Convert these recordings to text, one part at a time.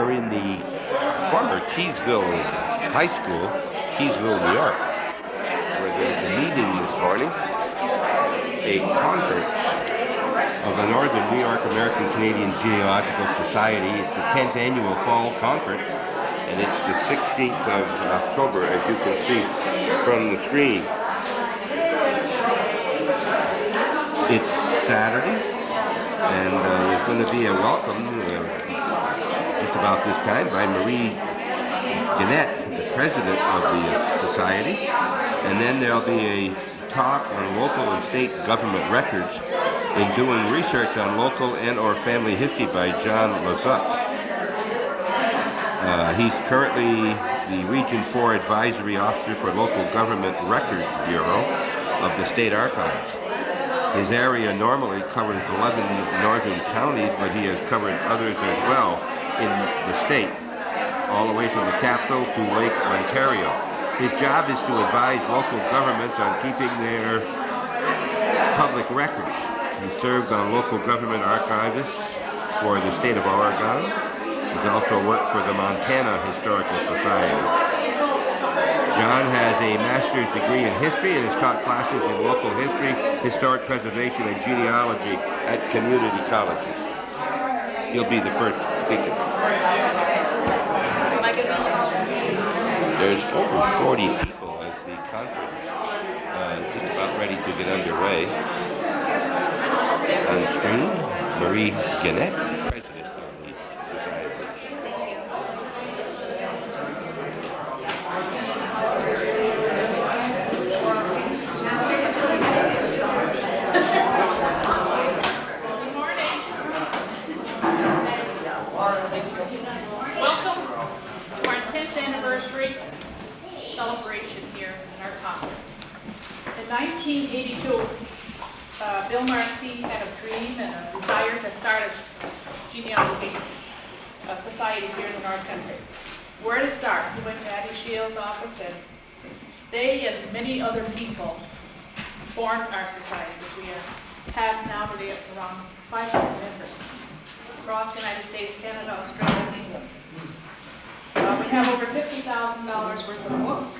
We're in the former Keysville High School, Keysville, New York, where there's a meeting this morning, a conference of the Northern New York American Canadian Genealogical Society. It's the 10th annual fall conference, and it's the 16th of October, as you can see from the screen. It's Saturday, and there's going to be a welcome just about this time by Marie Jeanette, the president of the society, and then there'll be a talk on local and state government records in doing research on local and or family history by John Lazuk. He's currently the Region 4 Advisory Officer for Local Government Records Bureau of the State Archives. His area normally covers 11 northern counties, but he has covered others as well in the state, all the way from the capital to Lake Ontario. His job is to advise local governments on keeping their public records. He served on local government archivists for the state of Oregon. He's also worked for the Montana Historical Society. John has a master's degree in history and has taught classes in local history, historic preservation, and genealogy at community colleges. He'll be the first speaker. There's over 40 people at the conference, just about ready to get underway. On the screen, Marie Jeanette, president of the society. Welcome to our 10th anniversary celebration here in our conference. In 1982, Bill Markey had a dream and a desire to start a genealogy society here in the North Country. Where to start? He went to Addie Shields' office, and they and many other people formed our society, which we have now today around 500 members across the United States, Canada, Australia, and England. We have over $50,000 worth of books.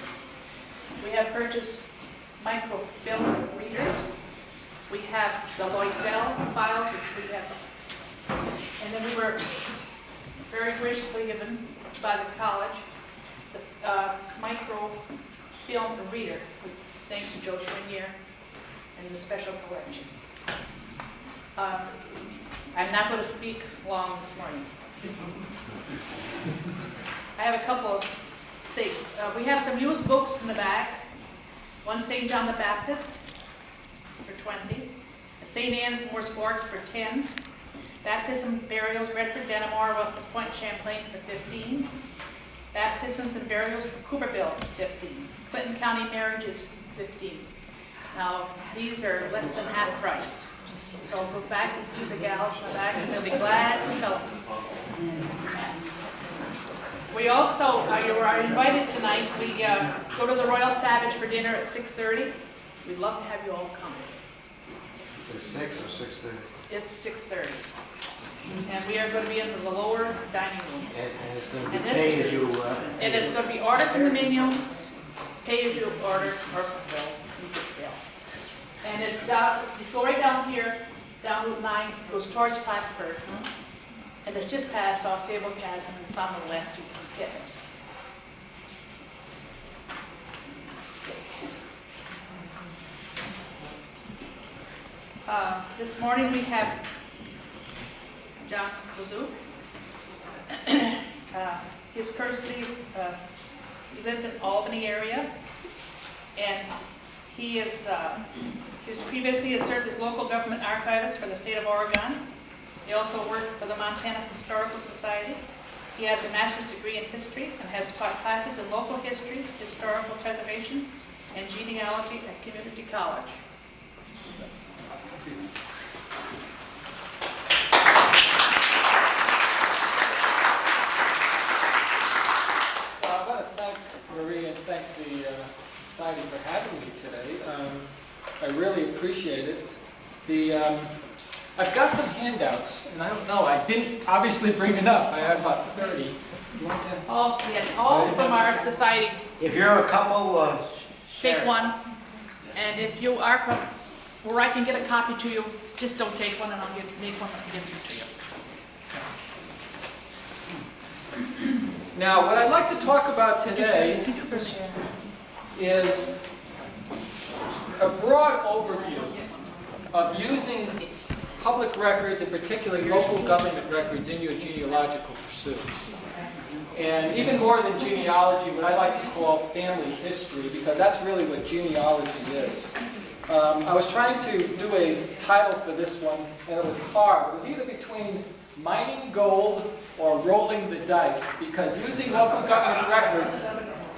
We have purchased microfilm readers. We have the Loisel files, which we have. And then we were very graciously given by the college the microfilm reader, thanks to Joe Schwinier and the special collections. I'm not going to speak long this morning. I have a couple of things. We have some used books in the back. One St. John the Baptist for 20. St. Anne's Moore Sports for 10. Baptism Burials, Redford, Denimore, Russell's Point, Champlain for 15. Baptisms and Burials for Cooperville, 15. Clinton County Marriages, 15. Now, these are less than half price. So go back and see the gals in the back, and they'll be glad to sell them. We also, you are invited tonight. We go to the Royal Savage for dinner at 6:30. We'd love to have you all come. Is it 6 or 6:30? It's 6:30. And we are going to be in the lower dining room. And it's going to be pay as you... And it's going to be order from the menu, pay as you order, or bill. You get bill. And it's down, you go right down here, down Route 9, goes towards Plattsburgh. And it's just past Ausable Chasm, and it's on the left. You can get it. This morning we have John Lazuk. He's currently, he lives in Albany area, and he is, he was previously has served as local government archivist for the state of Oregon. He also worked for the Montana Historical Society. He has a master's degree in history and has taught classes in local history, historical preservation, and genealogy at community college. I want to thank Marie and thank the Society for having me today. I really appreciate it. I've got some handouts, and I don't know, I didn't obviously bring enough. I have about 30. You want to? Oh, yes, all from our society. If you're a couple, share. Take one. And if you are from where I can get a copy to you, just don't take one and I'll make one and give it to you. Now, what I'd like to talk about today is a broad overview of using public records, and particularly local government records, in your genealogical pursuits. And even more than genealogy, what I like to call family history, because that's really what genealogy is. I was trying to do a title for this one, and it was hard. It was either between mining gold or rolling the dice, because using local government records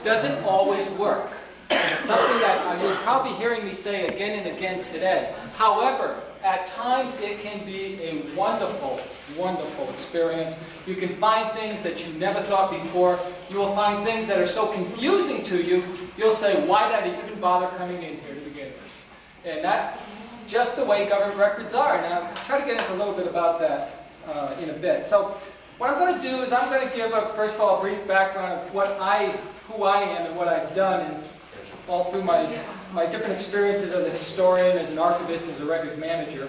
doesn't always work. It's something that you're probably hearing me say again and again today. However, at times it can be a wonderful, wonderful experience. You can find things that you never thought before. You will find things that are so confusing to you, you'll say, why did I even bother coming in here to begin with? And that's just the way government records are. Now, I'll try to get into a little bit about that in a bit. So what I'm going to do is I'm going to give, first of all, a brief background of who I am and what I've done, and all through my different experiences as a historian, as an archivist, as a records manager,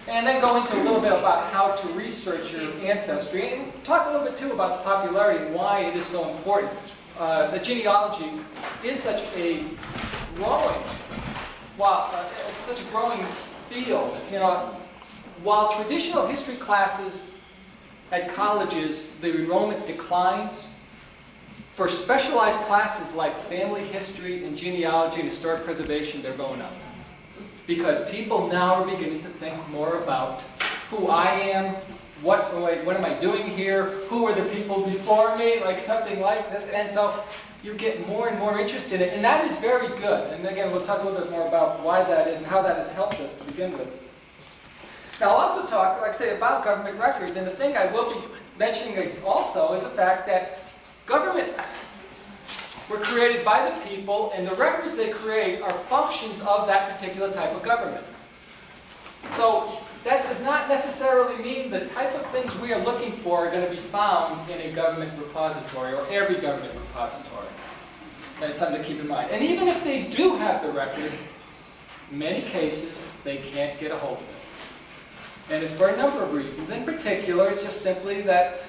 and then go into a little bit about how to research your ancestry, and talk a little bit too about the popularity and why it is so important. The genealogy is such a growing, such a growing field. You know, while traditional history classes at colleges, the enrollment declines, for specialized classes like family history and genealogy and historic preservation, they're going up. Because people now are beginning to think more about who I am, what am I doing here, who are the people before me, like something like this. And so you get more and more interested in it, and that is very good. And again, we'll talk a little bit more about why that is and how that has helped us to begin with. Now, I'll also talk, like I say, about government records, and the thing I will be mentioning also is the fact that government were created by the people, and the records they create are functions of that particular type of government. So that does not necessarily mean the type of things we are looking for are going to be found in a government repository or every government repository. That's something to keep in mind. And even if they do have the record, in many cases, they can't get a hold of it. And it's for a number of reasons. In particular, it's just simply that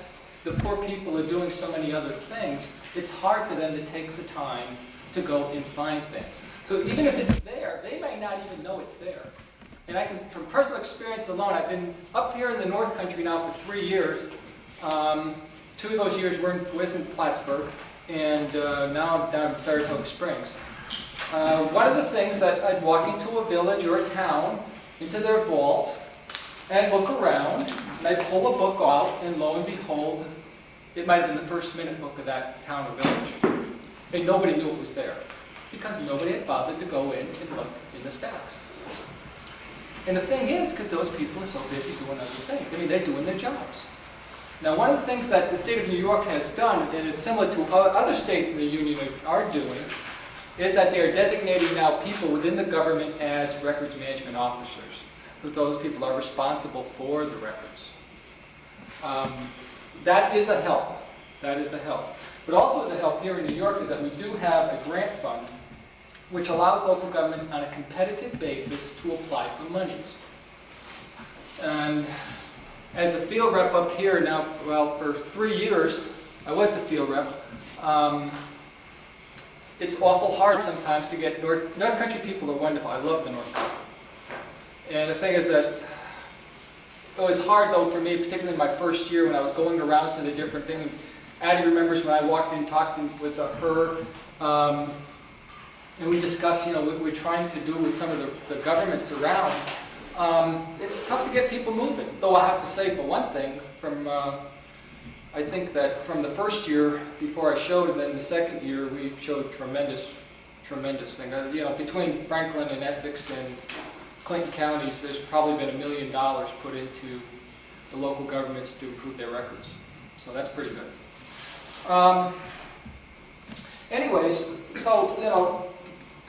the poor people are doing so many other things, it's hard for them to take the time to go and find things. So even if it's there, they may not even know it's there. And I can, from personal experience alone, I've been up here in the North Country now for 3 years. 2 of those years was in Plattsburgh, and now I'm down in Saratoga Springs. One of the things that I'd walk into a village or a town, into their vault, and look around, and I'd pull a book out, and lo and behold, it might have been the first minute book of that town or village. And nobody knew it was there, because nobody had bothered to go in and look in the stacks. And the thing is, because those people are so busy doing other things. I mean, they're doing their jobs. Now, one of the things that the state of New York has done, and it's similar to other states in the Union are doing, is that they are designating now people within the government as records management officers. Those people are responsible for the records. That is a help. That is a help. But also the help here in New York is that we do have a grant fund which allows local governments on a competitive basis to apply for monies. And as a field rep up here now, well, for 3 years, I was the field rep. It's awful hard sometimes to get North Country people are wonderful. I love the North Country. And the thing is that it was hard, though, for me, particularly my first year when I was going around to the different things. Addie remembers when I walked in talking with her, and we discussed, what we're trying to do with some of the governments around. It's tough to get people moving. Though I have to say, for one thing, I think that from the first year before I showed, and then the second year, we showed tremendous thing. Between Franklin and Essex and Clinton counties, there's probably been $1 million put into the local governments to improve their records. So that's pretty good. Anyways, so,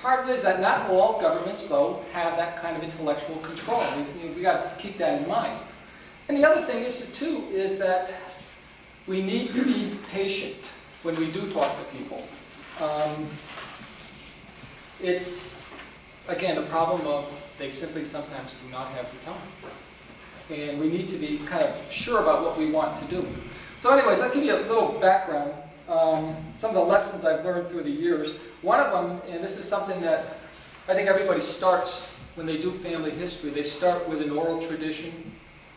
part of it is that not all governments, though, have that kind of intellectual control. We got to keep that in mind. And the other thing is, too, is that we need to be patient when we do talk to people. It's, again, the problem of they simply sometimes do not have the time. And we need to be kind of sure about what we want to do. So anyways, I'll give you a little background. Some of the lessons I've learned through the years. One of them, and this is something that I think everybody starts when they do family history, they start with an oral tradition.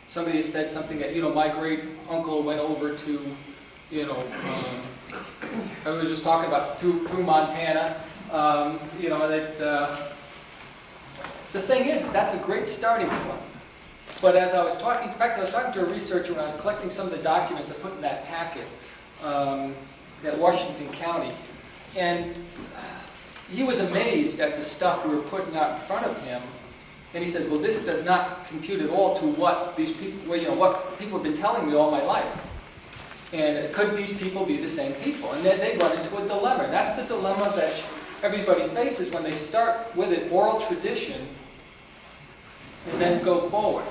Somebody has said something that, my great uncle went over to, I was just talking about through Montana, that the thing is, that's a great starting point. But as I was talking, in fact, I was talking to a researcher when I was collecting some of the documents I put in that packet at Washington County, and he was amazed at the stuff we were putting out in front of him. And he says, well, this does not compute at all to what these people, what people have been telling me all my life. And could these people be the same people? And then they run into a dilemma. And that's the dilemma that everybody faces when they start with an oral tradition and then go forward.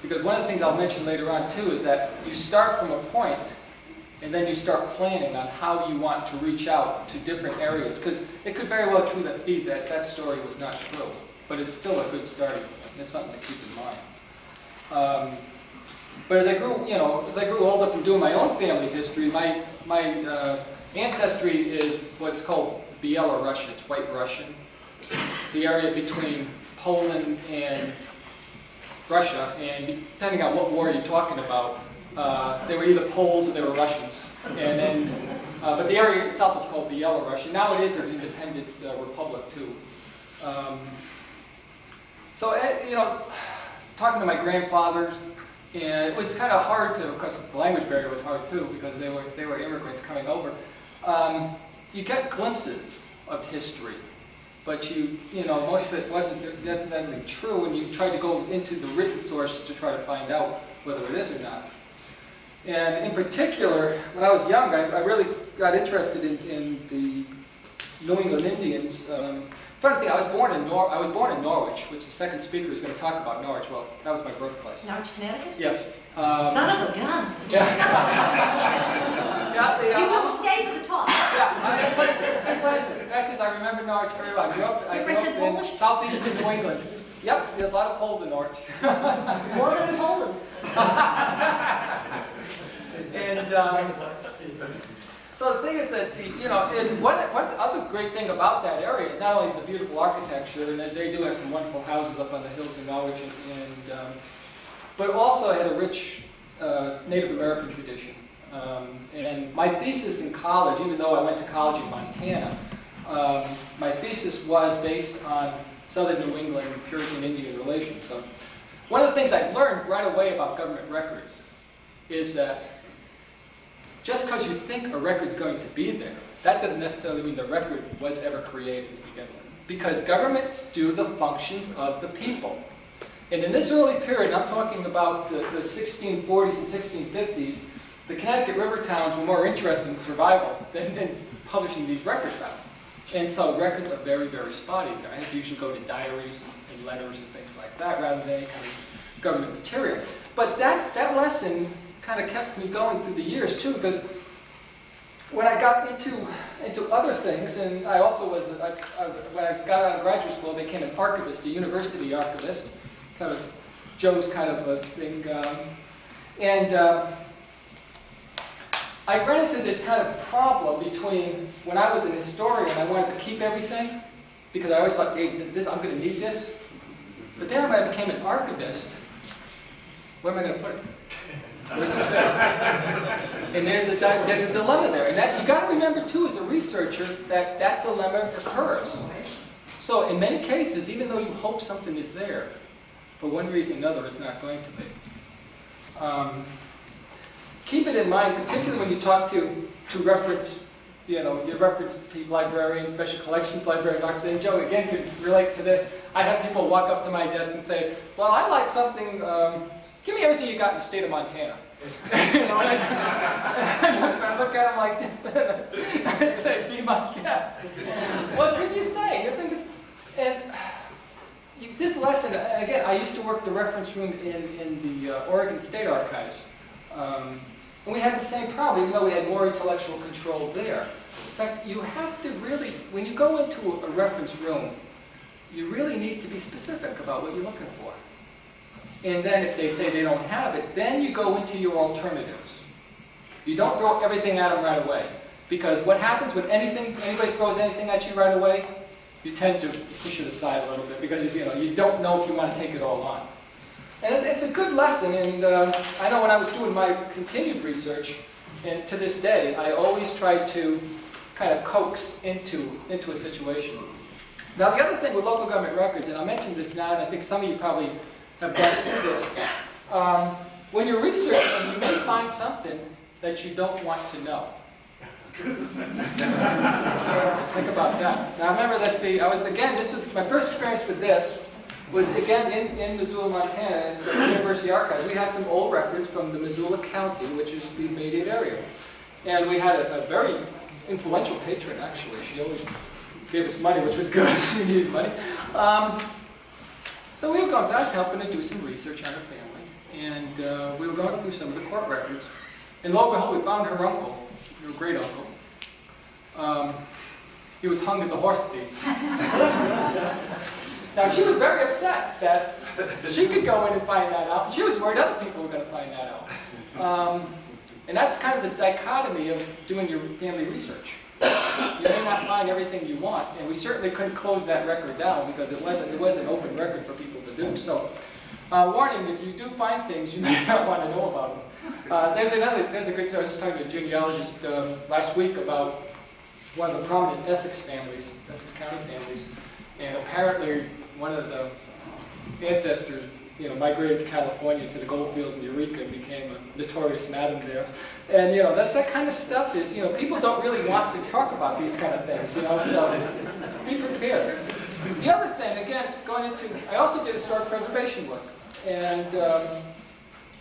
Because one of the things I'll mention later on, too, is that you start from a point and then you start planning on how you want to reach out to different areas. Because it could very well be that that story was not true. But it's still a good starting point. It's something to keep in mind. But as I grew older from doing my own family history, my ancestry is what's called Bielorussian. It's White Russian. It's the area between Poland and Russia, and depending on what war you're talking about, they were either Poles or they were Russians. And then, but the area itself is called Bielorussian. Now it is an independent republic too. So, talking to my grandfathers, and it was kind of hard to, because the language barrier was hard too, because they were immigrants coming over. You get glimpses of history, but most of it wasn't necessarily true, and you tried to go into the written sources to try to find out whether it is or not. And in particular, when I was young, I really got interested in the New England Indians. Funny thing, I was born in Norwich, which the second speaker is going to talk about Norwich. Well, that was my birthplace. Norwich, Connecticut? Yes. Son of a gun. You will stay for the talk. Yeah, I played it. In fact, I remember Norwich very well. I grew up in southeastern New England. Yep, there's a lot of Poles in Norwich. More than Poland. And so the thing is that, and one other great thing about that area is not only the beautiful architecture, and they do have some wonderful houses up on the hills in Norwich, but also it had a rich Native American tradition. And my thesis in college, even though I went to college in Montana, my thesis was based on southern New England Puritan Indian relations. So one of the things I learned right away about government records is that just because you think a record's going to be there, that doesn't necessarily mean the record was ever created to begin with. Because governments do the functions of the people. And in this early period, I'm talking about the 1640s and 1650s, the Connecticut river towns were more interested in survival than publishing these records out. And so records are very, very spotty. I had to usually go to diaries and letters and things like that rather than any kind of government material. But that lesson kind of kept me going through the years too, because when I got into other things, and I also was, when I got out of graduate school, I became an archivist, a university archivist, kind of Joe's kind of a thing. I ran into this kind of problem between when I was an historian, I wanted to keep everything, because I always thought, hey, I'm going to need this. But then when I became an archivist, where am I going to put it? Where's the space? And there's a dilemma there. And that you got to remember, too, as a researcher, that dilemma occurs. So in many cases, even though you hope something is there, for one reason or another, it's not going to be. Keep it in mind, particularly when you talk to reference, you reference librarians, special collections librarians. And Joe, again, could relate to this. I'd have people walk up to my desk and say, well, I'd like something, give me everything you got in the state of Montana. And I look at them like this. I'd say, be my guest. What could you say? The thing is, and this lesson, and again, I used to work the reference room in the Oregon State Archives. And we had the same problem, even though we had more intellectual control there. In fact, you have to really, when you go into a reference room, you really need to be specific about what you're looking for. And then if they say they don't have it, then you go into your alternatives. You don't throw everything at them right away. Because what happens when anybody throws anything at you right away, you tend to push it aside a little bit because you don't know if you want to take it all on. And it's a good lesson, and I know when I was doing my continued research, and to this day, I always try to kind of coax into a situation. Now the other thing with local government records, and I mentioned this now, and I think some of you probably have gone through this, when you're researching, you may find something that you don't want to know. So think about that. Now remember that this was my first experience with this, was again in Missoula, Montana, at the University Archives. We had some old records from the Missoula County, which is the immediate area. And we had a very influential patron, actually. She always gave us money, which was good. She needed money. So we were going, I was helping to do some research on her family. And we were going through some of the court records. And lo and behold, we found her uncle, her great uncle. He was hung as a horse thief. Now, she was very upset that she could go in and find that out. She was worried other people were going to find that out. And that's kind of the dichotomy of doing your family research. You may not find everything you want, and we certainly couldn't close that record down because it was an open record for people to do. So, warning, if you do find things, you may not want to know about them. There's a good story. I was just talking to a genealogist last week about one of the prominent Essex families, Essex County families, and apparently one of the ancestors, migrated to California to the gold fields in Eureka and became a notorious madam there. And that's that kind of stuff is, people don't really want to talk about these kind of things, so be prepared. The other thing, again, I also did historic preservation work, and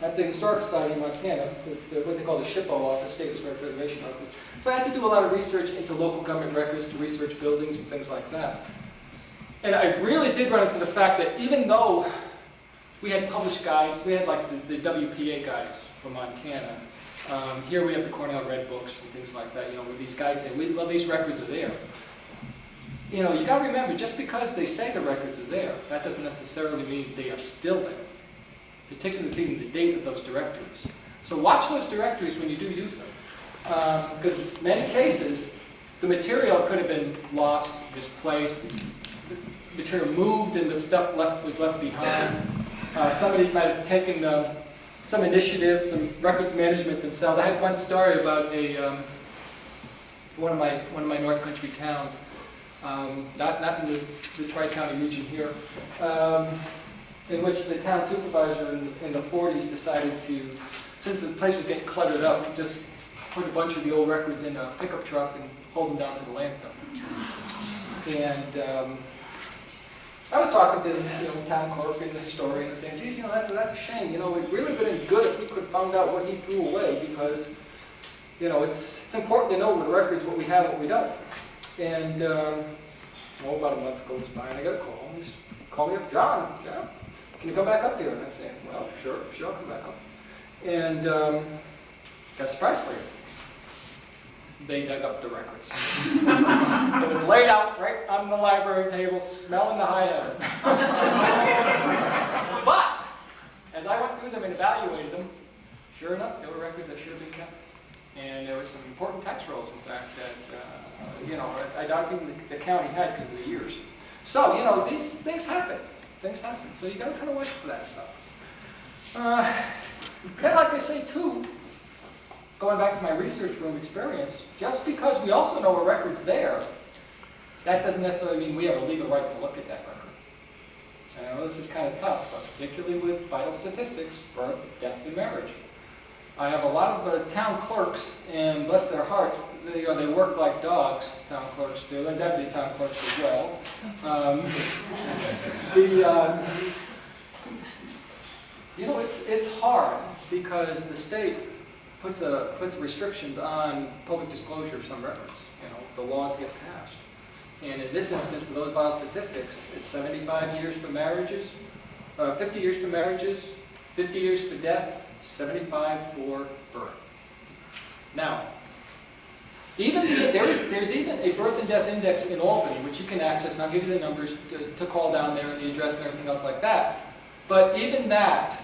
at the Historic Society in Montana, what they call the SHPO office, State Historic Preservation Office. So I had to do a lot of research into local government records to research buildings and things like that. And I really did run into the fact that even though we had published guides, we had like the WPA guides from Montana. Here we have the Cornell Red Books and things like that, where these guides say, well, these records are there. You got to remember, just because they say the records are there, that doesn't necessarily mean they are still there, particularly the date of those directories. So watch those directories when you do use them. Because in many cases, the material could have been lost, misplaced, the material moved and the stuff was left behind. Somebody might have taken some initiative, some records management themselves. I had one story about one of my North Country towns, not in the Tri-County region here, in which the town supervisor in the 40s decided to, since the place was getting cluttered up, just put a bunch of the old records in a pickup truck and hold them down to the landfill. And I was talking to the town clerk and the historian and saying, geez, that's a shame. It would really have been good if we could have found out what he threw away because, it's important to know what records, what we have, what we don't. And about a month goes by and I got a call. He's called me up, John, can you come back up here? And I said, well, sure, I'll come back up. And got a surprise for you. They dug up the records. It was laid out right on the library table, smelling the high heaven. But, as I went through them and evaluated them, sure enough, there were records that should have been kept. And there were some important tax rolls, in fact, that, I don't think the county had because of the years. So, these things happen. So you got to kind of watch for that stuff. And like I say, too, going back to my research room experience, just because we also know a record's there, that doesn't necessarily mean we have a legal right to look at that record. I know this is kind of tough, but particularly with vital statistics, birth, death, and marriage. I have a lot of town clerks, and bless their hearts, they work like dogs, town clerks do, and deputy town clerks as well. It's hard because the state puts restrictions on public disclosure of some records. You know, the laws get passed. And in this instance, for those vital statistics, it's 75 years for marriages, 50 years for marriages, 50 years for death, 75 for birth. Now, there's even a birth and death index in Albany, which you can access, and I'll give you the numbers to call down there and the address and everything else like that. But even that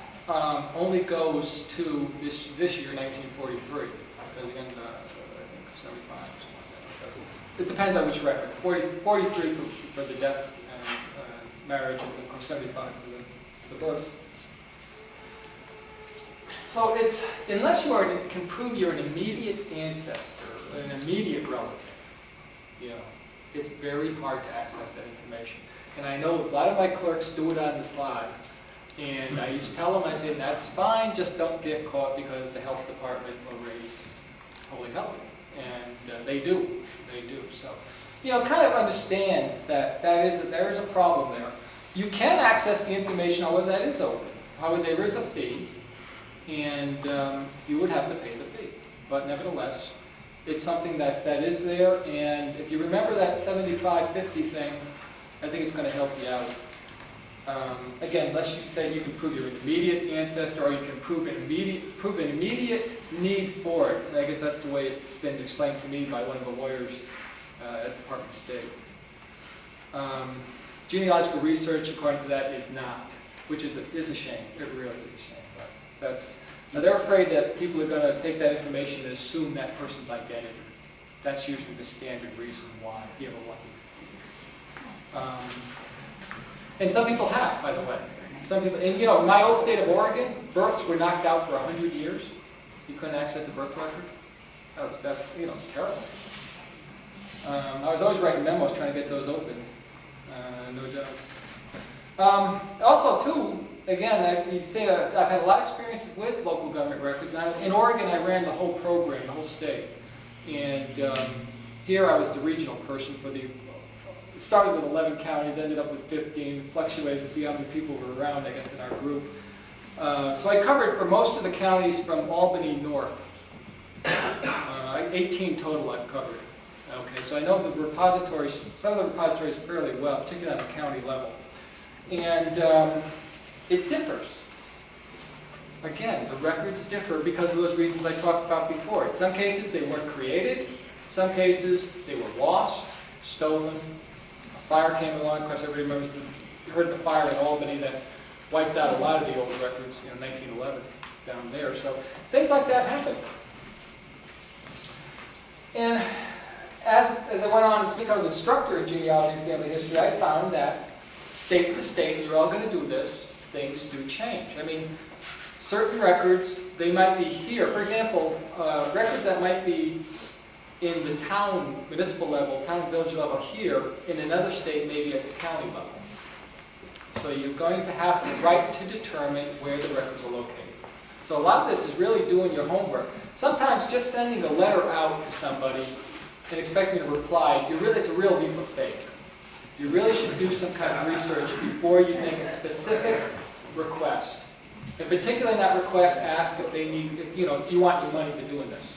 only goes to this year, 1943. Because again, I think 75 or something like that. It depends on which record. 43 for the death and marriages, and of course 75 for the births. So it's, unless you can prove you're an immediate ancestor, an immediate relative, you know, it's very hard to access that information. And I know a lot of my clerks do it on the slide. And I used to tell them, I said, that's fine, just don't get caught because the health department will raise holy hell. And they do. So, you know, kind of understand that there is a problem there. You can access the information, however, that is open. However, there is a fee. And you would have to pay the fee. But nevertheless, it's something that is there. And if you remember that 75-50 thing, I think it's going to help you out. Again, unless you say you can prove you're an immediate ancestor, or you can prove an immediate need for it. And I guess that's the way it's been explained to me by one of the lawyers at the Department of State. Genealogical research, according to that, is not, which is a shame. It really is a shame. Now they're afraid that people are going to take that information and assume that person's identity. That's usually the standard reason why you have a lucky. And some people have, by the way. Some people, and you know, in my old state of Oregon, births were knocked out for 100 years. You couldn't access a birth record. It's terrible. I was always writing memos trying to get those opened. No jobs. Also, too. Again, I've had a lot of experience with local government records. And in Oregon, I ran the whole program, the whole state. And here I was the regional person for it started with 11 counties, ended up with 15, fluctuated to see how many people were around, I guess, in our group. So I covered for most of the counties from Albany north. 18 total I've covered. Okay, so I know the repositories, some of the repositories fairly well, particularly on the county level. And it differs. Again, the records differ because of those reasons I talked about before. In some cases, they weren't created. In some cases, they were lost, stolen. A fire came along. Of course, everybody heard the fire in Albany that wiped out a lot of the old records, 1911 down there. So things like that happen. And as I went on to become an instructor in genealogy and family history, I found that state to state, and you're all going to do this, things do change. I mean, certain records, they might be here. For example, records that might be in the town, municipal level, town village level here, in another state, maybe at the county level. So you're going to have the right to determine where the records are located. So a lot of this is really doing your homework. Sometimes just sending a letter out to somebody and expecting a reply, it's a real leap of faith. You really should do some kind of research before you make a specific request. In particular, in that request, ask if they need, do you want your money for doing this?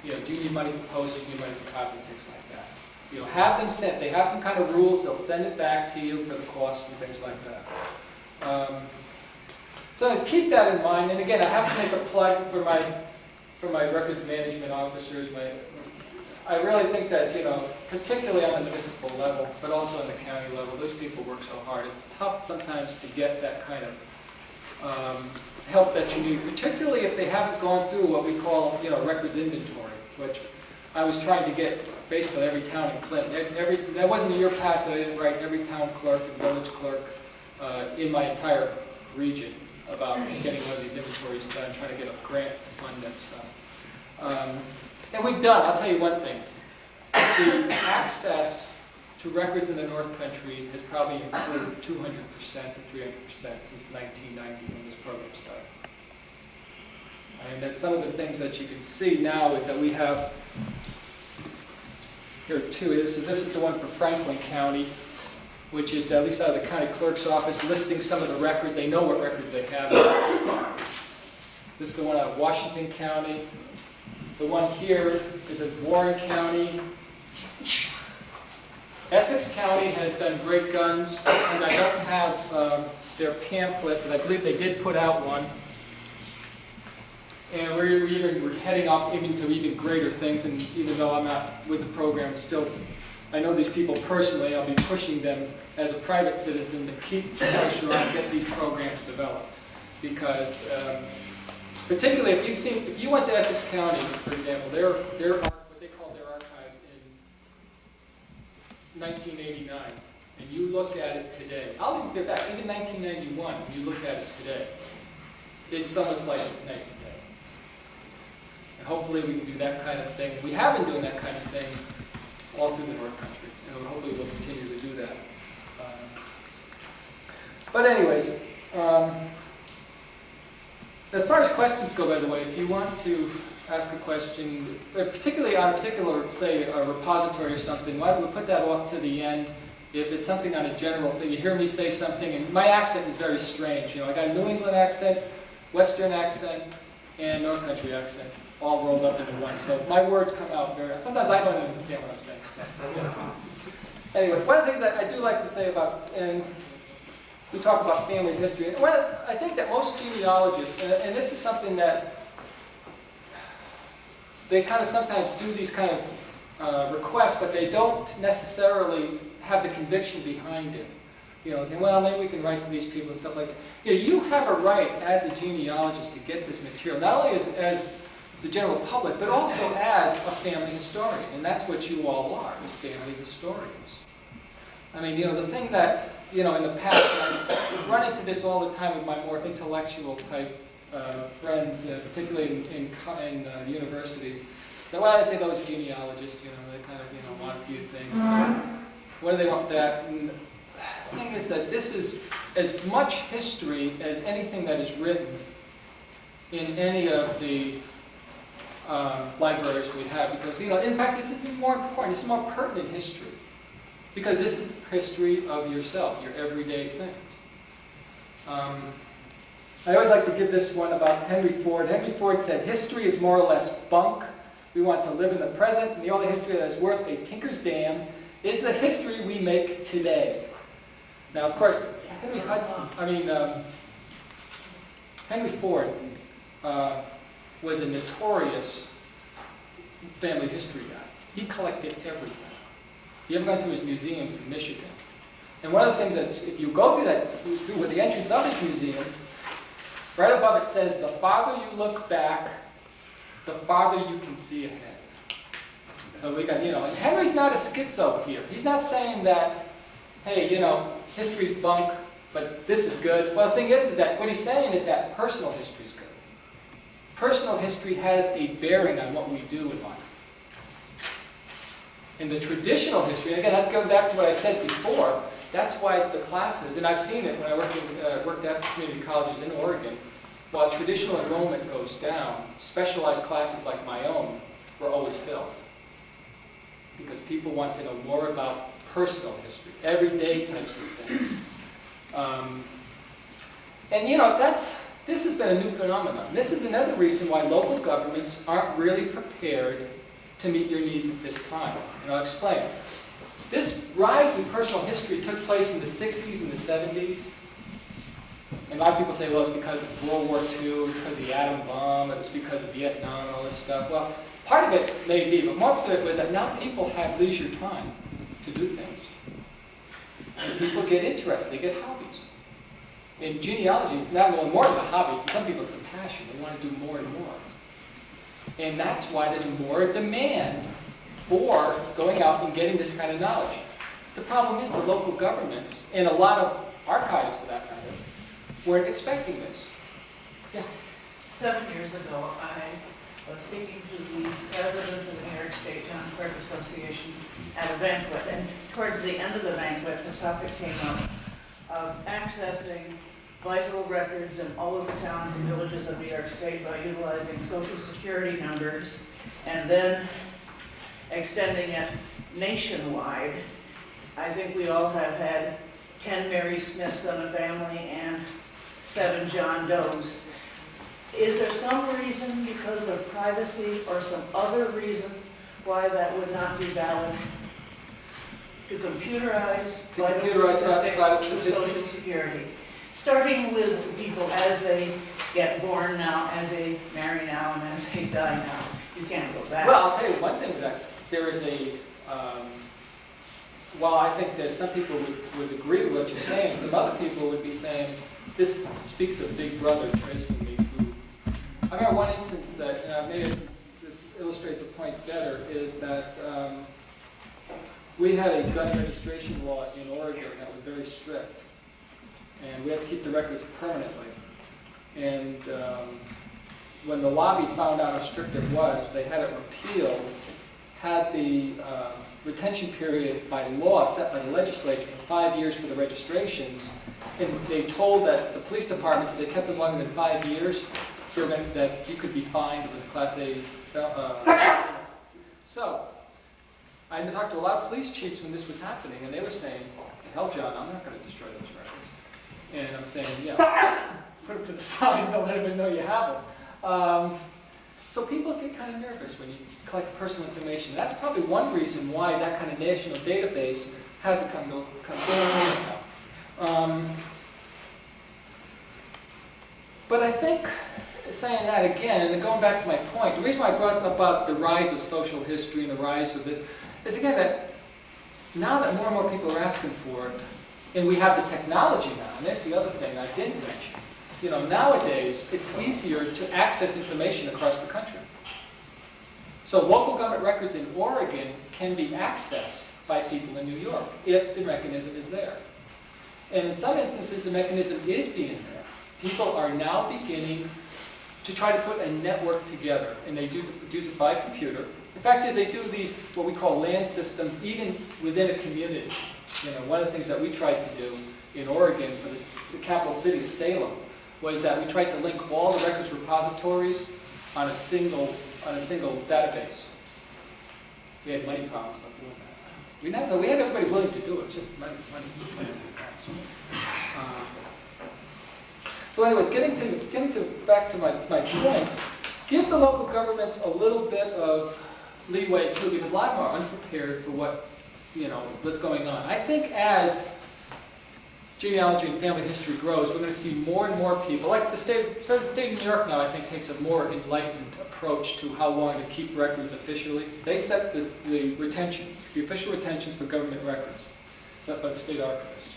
Do you need money for postage, do you need money for copying, things like that. Have them sent. They have some kind of rules. They'll send it back to you for the costs and things like that. So keep that in mind. And again, I have to make a plug for my records management officers. I really think that, particularly on the municipal level, but also on the county level, those people work so hard. It's tough sometimes to get that kind of help that you need, particularly if they haven't gone through what we call, records inventory, which I was trying to get basically every town in Clinton. That wasn't a year past that I didn't write every town clerk and village clerk in my entire region about getting one of these inventories done, trying to get a grant to fund them. So. And we've done, I'll tell you one thing, the access to records in the North Country has probably improved 200% to 300% since 1990 when this program started. And that's some of the things that you can see now is that we have, here too, this is the one for Franklin County, which is at least out of the county clerk's office listing some of the records. They know what records they have. This is the one out of Washington County. The one here is in Warren County. Essex County has done great guns, and I don't have their pamphlet, but I believe they did put out one. And we're heading up even to even greater things, and even though I'm not with the program, still, I know these people personally. I'll be pushing them as a private citizen to keep pressure on to get these programs developed. Because, particularly if you went to Essex County, for example, what they call their archives in 1989, and you look at it today, I'll even get back, even 1991, you look at it today, it's almost like it's night and day. And hopefully we can do that kind of thing. We have been doing that kind of thing all through the North Country, and hopefully we'll continue to do that. But anyways, as far as questions go, by the way, if you want to ask a question, particularly on a particular, say, a repository or something, why don't we put that off to the end? If it's something on a general thing, you hear me say something, and my accent is very strange. I got a New England accent, Western accent, and North Country accent, all rolled up into one. So my words come out very, sometimes I don't understand what I'm saying. So. Anyway, one of the things I do like to say about, and we talk about family history, and I think that most genealogists, and this is something that they kind of sometimes do these kind of requests, but they don't necessarily have the conviction behind it. Saying, well, maybe we can write to these people and stuff like that. You have a right as a genealogist to get this material, not only as the general public, but also as a family historian. And that's what you all are, as family historians. I mean, the thing that, in the past, I run into this all the time with my more intellectual type friends, particularly in universities. So, well, I say those genealogists, they kind of, want a few things. What do they want that? And the thing is that this is as much history as anything that is written in any of the libraries we have, because, in fact, this is more important, this is more pertinent history, because this is history of yourself, your everyday things. I always like to give this one about Henry Ford. Henry Ford said, history is more or less bunk. We want to live in the present, and the only history that is worth a tinker's damn is the history we make today. Now, of course, Henry Ford was a notorious family history guy. He collected everything. You ever gone through his museums in Michigan? And one of the things that's, if you go through the entrance of his museum, right above it says, the farther you look back, the farther you can see ahead. So we got, and Henry's not a schizo here. He's not saying that, hey, history's bunk, but this is good. Well, the thing is that what he's saying is that personal history's good. Personal history has a bearing on what we do in life. In the traditional history, again, I'd go back to what I said before, that's why the classes, and I've seen it when I worked at community colleges in Oregon, while traditional enrollment goes down, specialized classes like my own were always filled. Because people want to know more about personal history, everyday types of things. This has been a new phenomenon. This is another reason why local governments aren't really prepared to meet your needs at this time. And I'll explain. This rise in personal history took place in the 60s and the 70s. And a lot of people say, well, it's because of World War II, because of the atom bomb, it was because of Vietnam and all this stuff. Well, part of it may be, but most of it was that now people have leisure time to do things. And people get interested, they get hobbies. And genealogy is not only more than a hobby, for some people it's a passion, they want to do more and more. And that's why there's more demand for going out and getting this kind of knowledge. The problem is the local governments, and a lot of archives for that matter, weren't expecting this. Yeah. 7 years ago, I was speaking to the president of the New York State Town Clerk Association at a banquet, and towards the end of the banquet, the topic came up of accessing vital records in all of the towns and villages of New York State by utilizing Social Security numbers, and then extending it nationwide. I think we all have had 10 Mary Smiths on a family and 7 John Does. Is there some reason because of privacy or some other reason why that would not be valid? To computerize vital statistics through Social Security, starting with people as they get born now, as they marry now, and as they die now. You can't go back. Well, I'll tell you one thing, that there is a, while I think that some people would agree with what you're saying, some other people would be saying, this speaks of Big Brother tracing me through. I remember one instance that maybe this illustrates a point better, is that we had a gun registration law in Oregon that was very strict, and we had to keep the records permanently. And when the lobby found out how strict it was, they had it repealed, had the retention period by law set by the legislature for 5 years for the registrations, and they told that the police departments, if they kept them longer than 5 years, that you could be fined with a Class A. So, I talked to a lot of police chiefs when this was happening, and they were saying, hell, John, I'm not going to destroy those records. And I'm saying, yeah, put them to the side and don't let anyone know you have them. So people get kind of nervous when you collect personal information. That's probably one reason why that kind of national database hasn't come to But I think, saying that again, and going back to my point, the reason why I brought up about the rise of social history and the rise of this, is again that now that more and more people are asking for it, and we have the technology now, and that's the other thing I didn't mention. You know, nowadays, it's easier to access information across the country. So local government records in Oregon can be accessed by people in New York if the mechanism is there. And in some instances, the mechanism is being there. People are now beginning to try to put a network together, and they do it by computer. The fact is, they do these, what we call land systems, even within a community. You know, one of the things that we tried to do in Oregon, but it's the capital city of Salem, was that we tried to link all the records repositories on a single database. We had money problems not doing that. We had everybody willing to do it, just money. So anyways, getting to back to my point, give the local governments a little bit of leeway too, because a lot of them are unprepared for what's going on. I think as genealogy and family history grows, we're going to see more and more people, like the state of New York now, I think, takes a more enlightened approach to how long to keep records officially. They set the retentions, the official retentions for government records, set by the state archivist.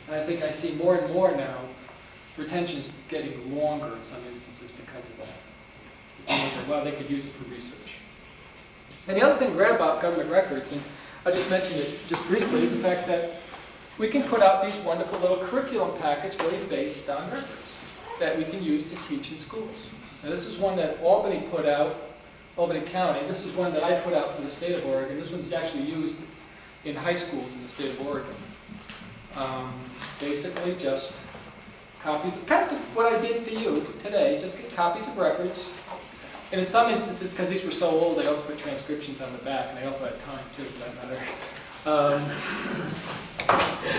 And I think I see more and more now retentions getting longer in some instances because of that. Well, they could use it for research. And the other thing great about government records, and I just mentioned it just briefly, is the fact that we can put out these wonderful little curriculum packets really based on records that we can use to teach in schools. Now this is one that Albany put out, Albany County. This is one that I put out for the state of Oregon. This one's actually used in high schools in the state of Oregon. Basically just copies, kind of what I did for you today, just get copies of records. And in some instances, because these were so old, they also put transcriptions on the back, and they also had time too, for that matter.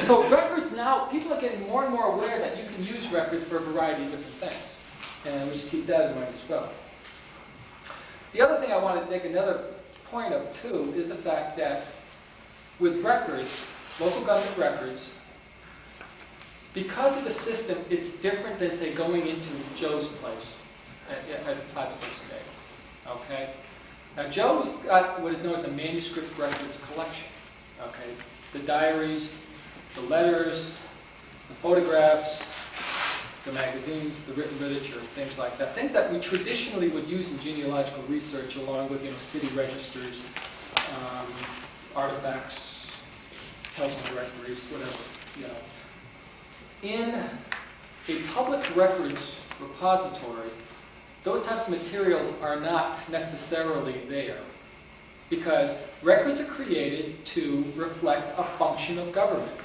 So records now, people are getting more and more aware that you can use records for a variety of different things. And we should keep that in mind as well. The other thing I want to make another point of too is the fact that with records, local government records, because of the system, it's different than, say, going into Joe's place at Plattsburgh State. Okay? Now, Joe's got what is known as a manuscript records collection. Okay? It's the diaries, the letters, the photographs, the magazines, the written literature, things like that. Things that we traditionally would use in genealogical research, along with city registers, artifacts, telephone directories, whatever. In a public records repository, those types of materials are not necessarily there, because records are created to reflect a function of government.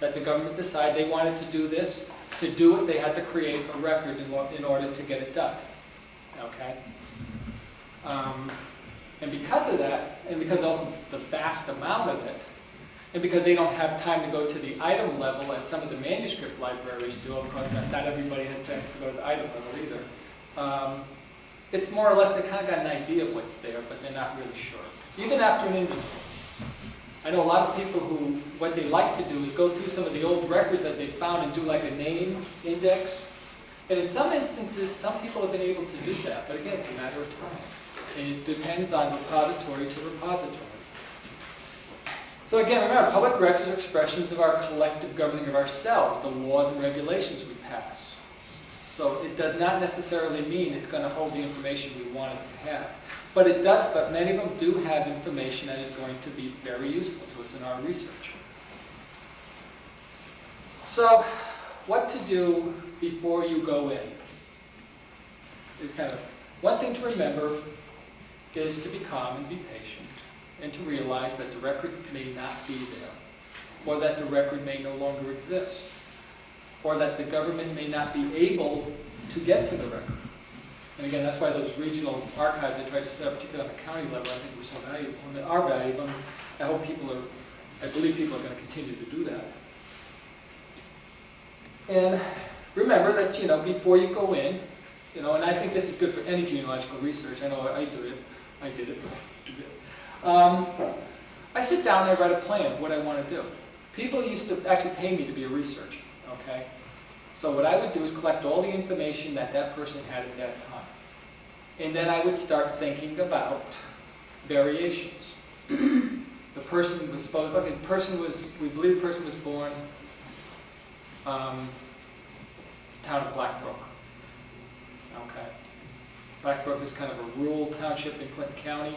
That the government decided they wanted to do this. To do it, they had to create a record in order to get it done. Okay? And because of that, and because also the vast amount of it, and because they don't have time to go to the item level as some of the manuscript libraries do, of course not everybody has chance to go to the item level either. it's more or less they kind of got an idea of what's there, but they're not really sure. Even after an inventory. I know a lot of people who, what they like to do is go through some of the old records that they found and do like a name index. And in some instances, some people have been able to do that, but again, it's a matter of time. And it depends on repository to repository. So again, remember, public records are expressions of our collective governing of ourselves, the laws and regulations we pass. So it does not necessarily mean it's going to hold the information we want it to have. But it does, but many of them do have information that is going to be very useful to us in our research. So, what to do before you go in? It's kind of, one thing to remember is to be calm and be patient, and to realize that the record may not be there, or that the record may no longer exist, or that the government may not be able to get to the record. And again, that's why those regional archives they tried to set up, particularly on the county level, I think were so valuable, and are valuable. And I hope people are, I believe people are going to continue to do that. And remember that, you know, before you go in, you know, and I think this is good for any genealogical research. I know I did it. I sit down and I write a plan of what I want to do. People used to actually pay me to be a researcher, okay? So what I would do is collect all the information that that person had at that time. And then I would start thinking about variations. The person was supposed, okay, the person was, we believe the person was born town of Blackbrook. Okay. Blackbrook is kind of a rural township in Clinton County.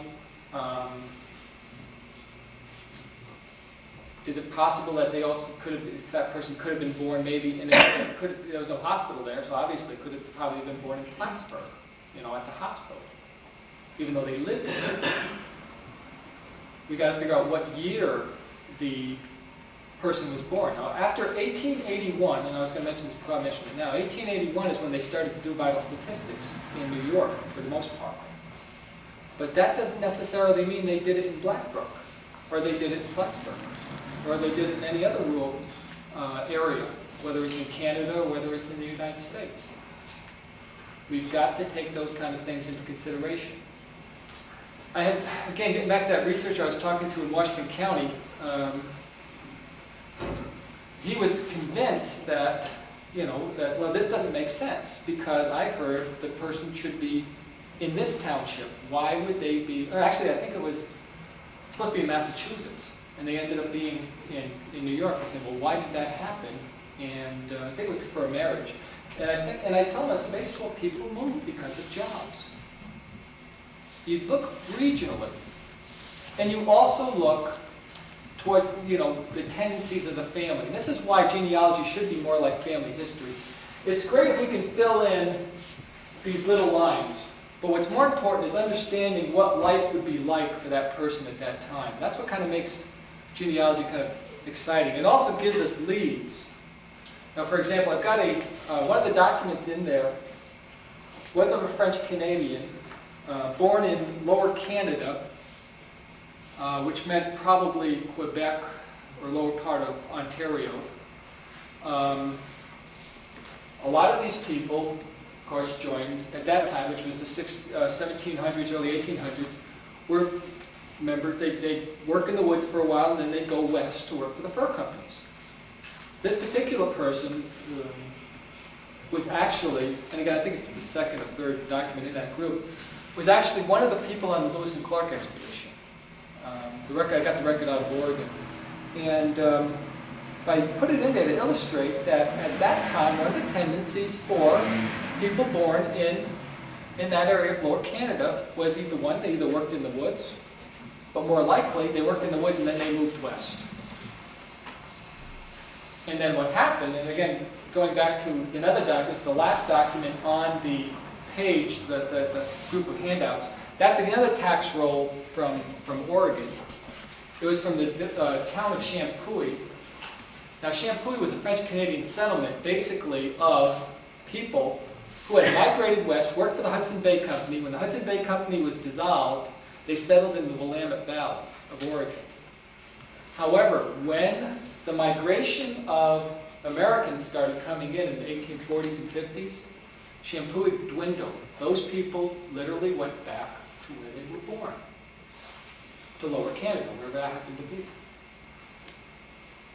Is it possible that they also could have, that person could have been born maybe in a, there was no hospital there, so obviously could have probably been born in Plattsburgh, you know, at the hospital, even though they lived there. We got to figure out what year the person was born. Now, after 1881, and I was going to mention this before I mention it now, 1881 is when they started to do vital statistics in New York, for the most part. But that doesn't necessarily mean they did it in Blackbrook, or they did it in Plattsburgh, or they did it in any other rural area, whether it's in Canada or whether it's in the United States. We've got to take those kind of things into consideration. I had, again, getting back to that researcher I was talking to in Washington County, he was convinced that, you know, that, well, this doesn't make sense because I heard the person should be in this township. Why would they be, or actually I think it was supposed to be in Massachusetts, and they ended up being in New York. I said, well, why did that happen? And I think it was for a marriage. And I told him, I said, basically, well, people move because of jobs. You look regionally, and you also look towards, you know, the tendencies of the family. And this is why genealogy should be more like family history. It's great if we can fill in these little lines, but what's more important is understanding what life would be like for that person at that time. That's what kind of makes genealogy kind of exciting. It also gives us leads. Now, for example, I've got one of the documents in there was of a French-Canadian, born in Lower Canada, which meant probably Quebec or lower part of Ontario. A lot of these people, of course, joined at that time, which was the 1700s, early 1800s, were members. They'd work in the woods for a while, and then they'd go west to work for the fur companies. This particular person was actually, and again, I think it's the second or third document in that group, was actually one of the people on the Lewis and Clark expedition. I got the record out of Oregon. And I put it in there to illustrate that at that time, one of the tendencies for people born in that area of Lower Canada was either one, they either worked in the woods, but more likely, they worked in the woods and then they moved west. And then what happened, and again, going back to another document, it's the last document on the page, the group of handouts, that's another tax roll from Oregon. It was from the town of Champoeg. Now, Champoeg was a French-Canadian settlement, basically, of people who had migrated west, worked for the Hudson Bay Company. When the Hudson Bay Company was dissolved, they settled in the Willamette Valley of Oregon. However, when the migration of Americans started coming in the 1840s and 50s, Champoeg dwindled. Those people literally went back to where they were born, to Lower Canada, wherever that happened to be.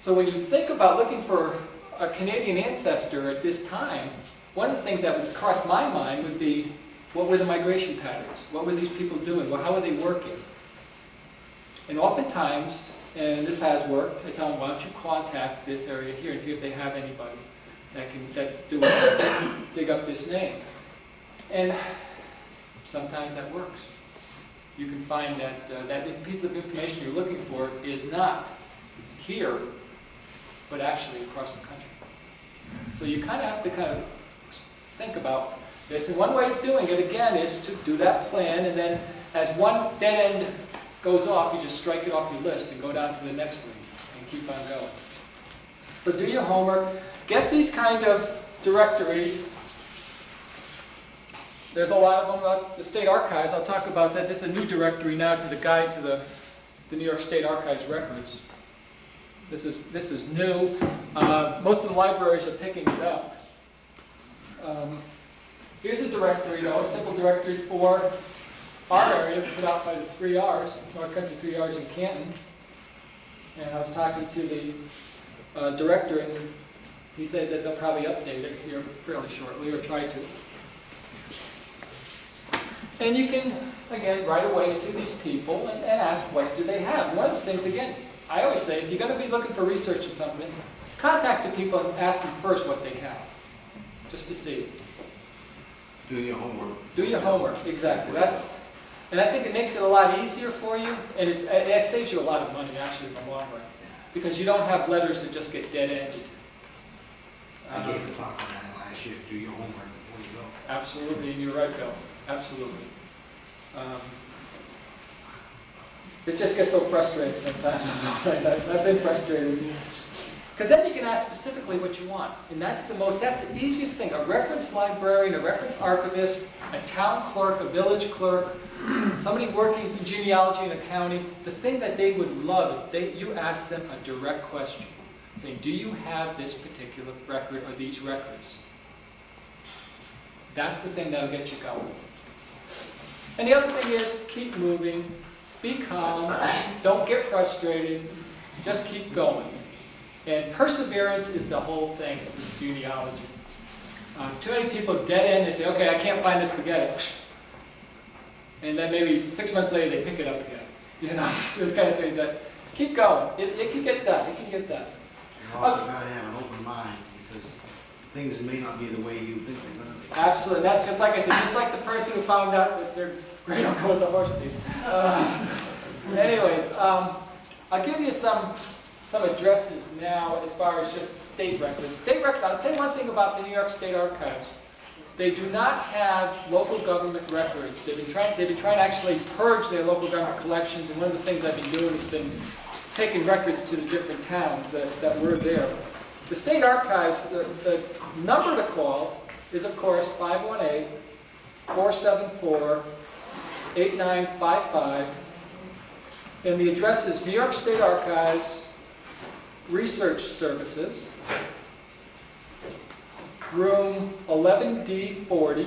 So when you think about looking for a Canadian ancestor at this time, one of the things that would cross my mind would be, what were the migration patterns? What were these people doing? Well, how were they working? And oftentimes, and this has worked, I tell them, why don't you contact this area here and see if they have anybody that dig up this name. And sometimes that works. You can find that that piece of information you're looking for is not here, but actually across the country. So you kind of have to think about this. And one way of doing it, again, is to do that plan, and then as one dead end goes off, you just strike it off your list and go down to the next one and keep on going. So do your homework. Get these kind of directories. There's a lot of them about the state archives. I'll talk about that. This is a new directory now to the guide to the New York State Archives records. This is new. Most of the libraries are picking it up. Here's a directory, though, a simple directory for our area, put out by the 3 Rs, North Country 3 Rs in Canton. And I was talking to the director, and he says that they'll probably update it here fairly shortly, or try to. And you can, again, write away to these people and ask, what do they have? One of the things, again, I always say, if you're going to be looking for research or something, contact the people and ask them first what they have, just to see. Do your homework. Do your homework, exactly. And I think it makes it a lot easier for you, and it saves you a lot of money, actually, in the long run, because you don't have letters that just get dead-ended. I gave a talk on that last year. Do your homework before you go. Absolutely, and you're right, Bill. Absolutely. It just gets so frustrating sometimes. I've been frustrated. Because then you can ask specifically what you want. And that's the easiest thing. A reference librarian, a reference archivist, a town clerk, a village clerk, somebody working in genealogy in a county, the thing that they would love if you ask them a direct question. Saying, do you have this particular record or these records? That's the thing that'll get you going. And the other thing is, keep moving, be calm, don't get frustrated, just keep going. And perseverance is the whole thing with genealogy. Too many people dead end, they say, okay, I can't find this, forget it. And then maybe 6 months later they pick it up again. You know, those kind of things that, keep going, it can get done, it can get done. You also got to have an open mind, because things may not be the way you think they're going to be. Absolutely. That's just like I said, just like the person who found out that their great uncle was a horse thief. Anyways, I'll give you some addresses now as far as just state records. State records, I'll say one thing about the New York State Archives. They do not have local government records. They've been trying to actually purge their local government collections, and one of the things I've been doing has been taking records to the different towns that were there. The state archives, the number to call is, of course, 518-474-8955. And the address is New York State Archives, Research Services, room 11D40,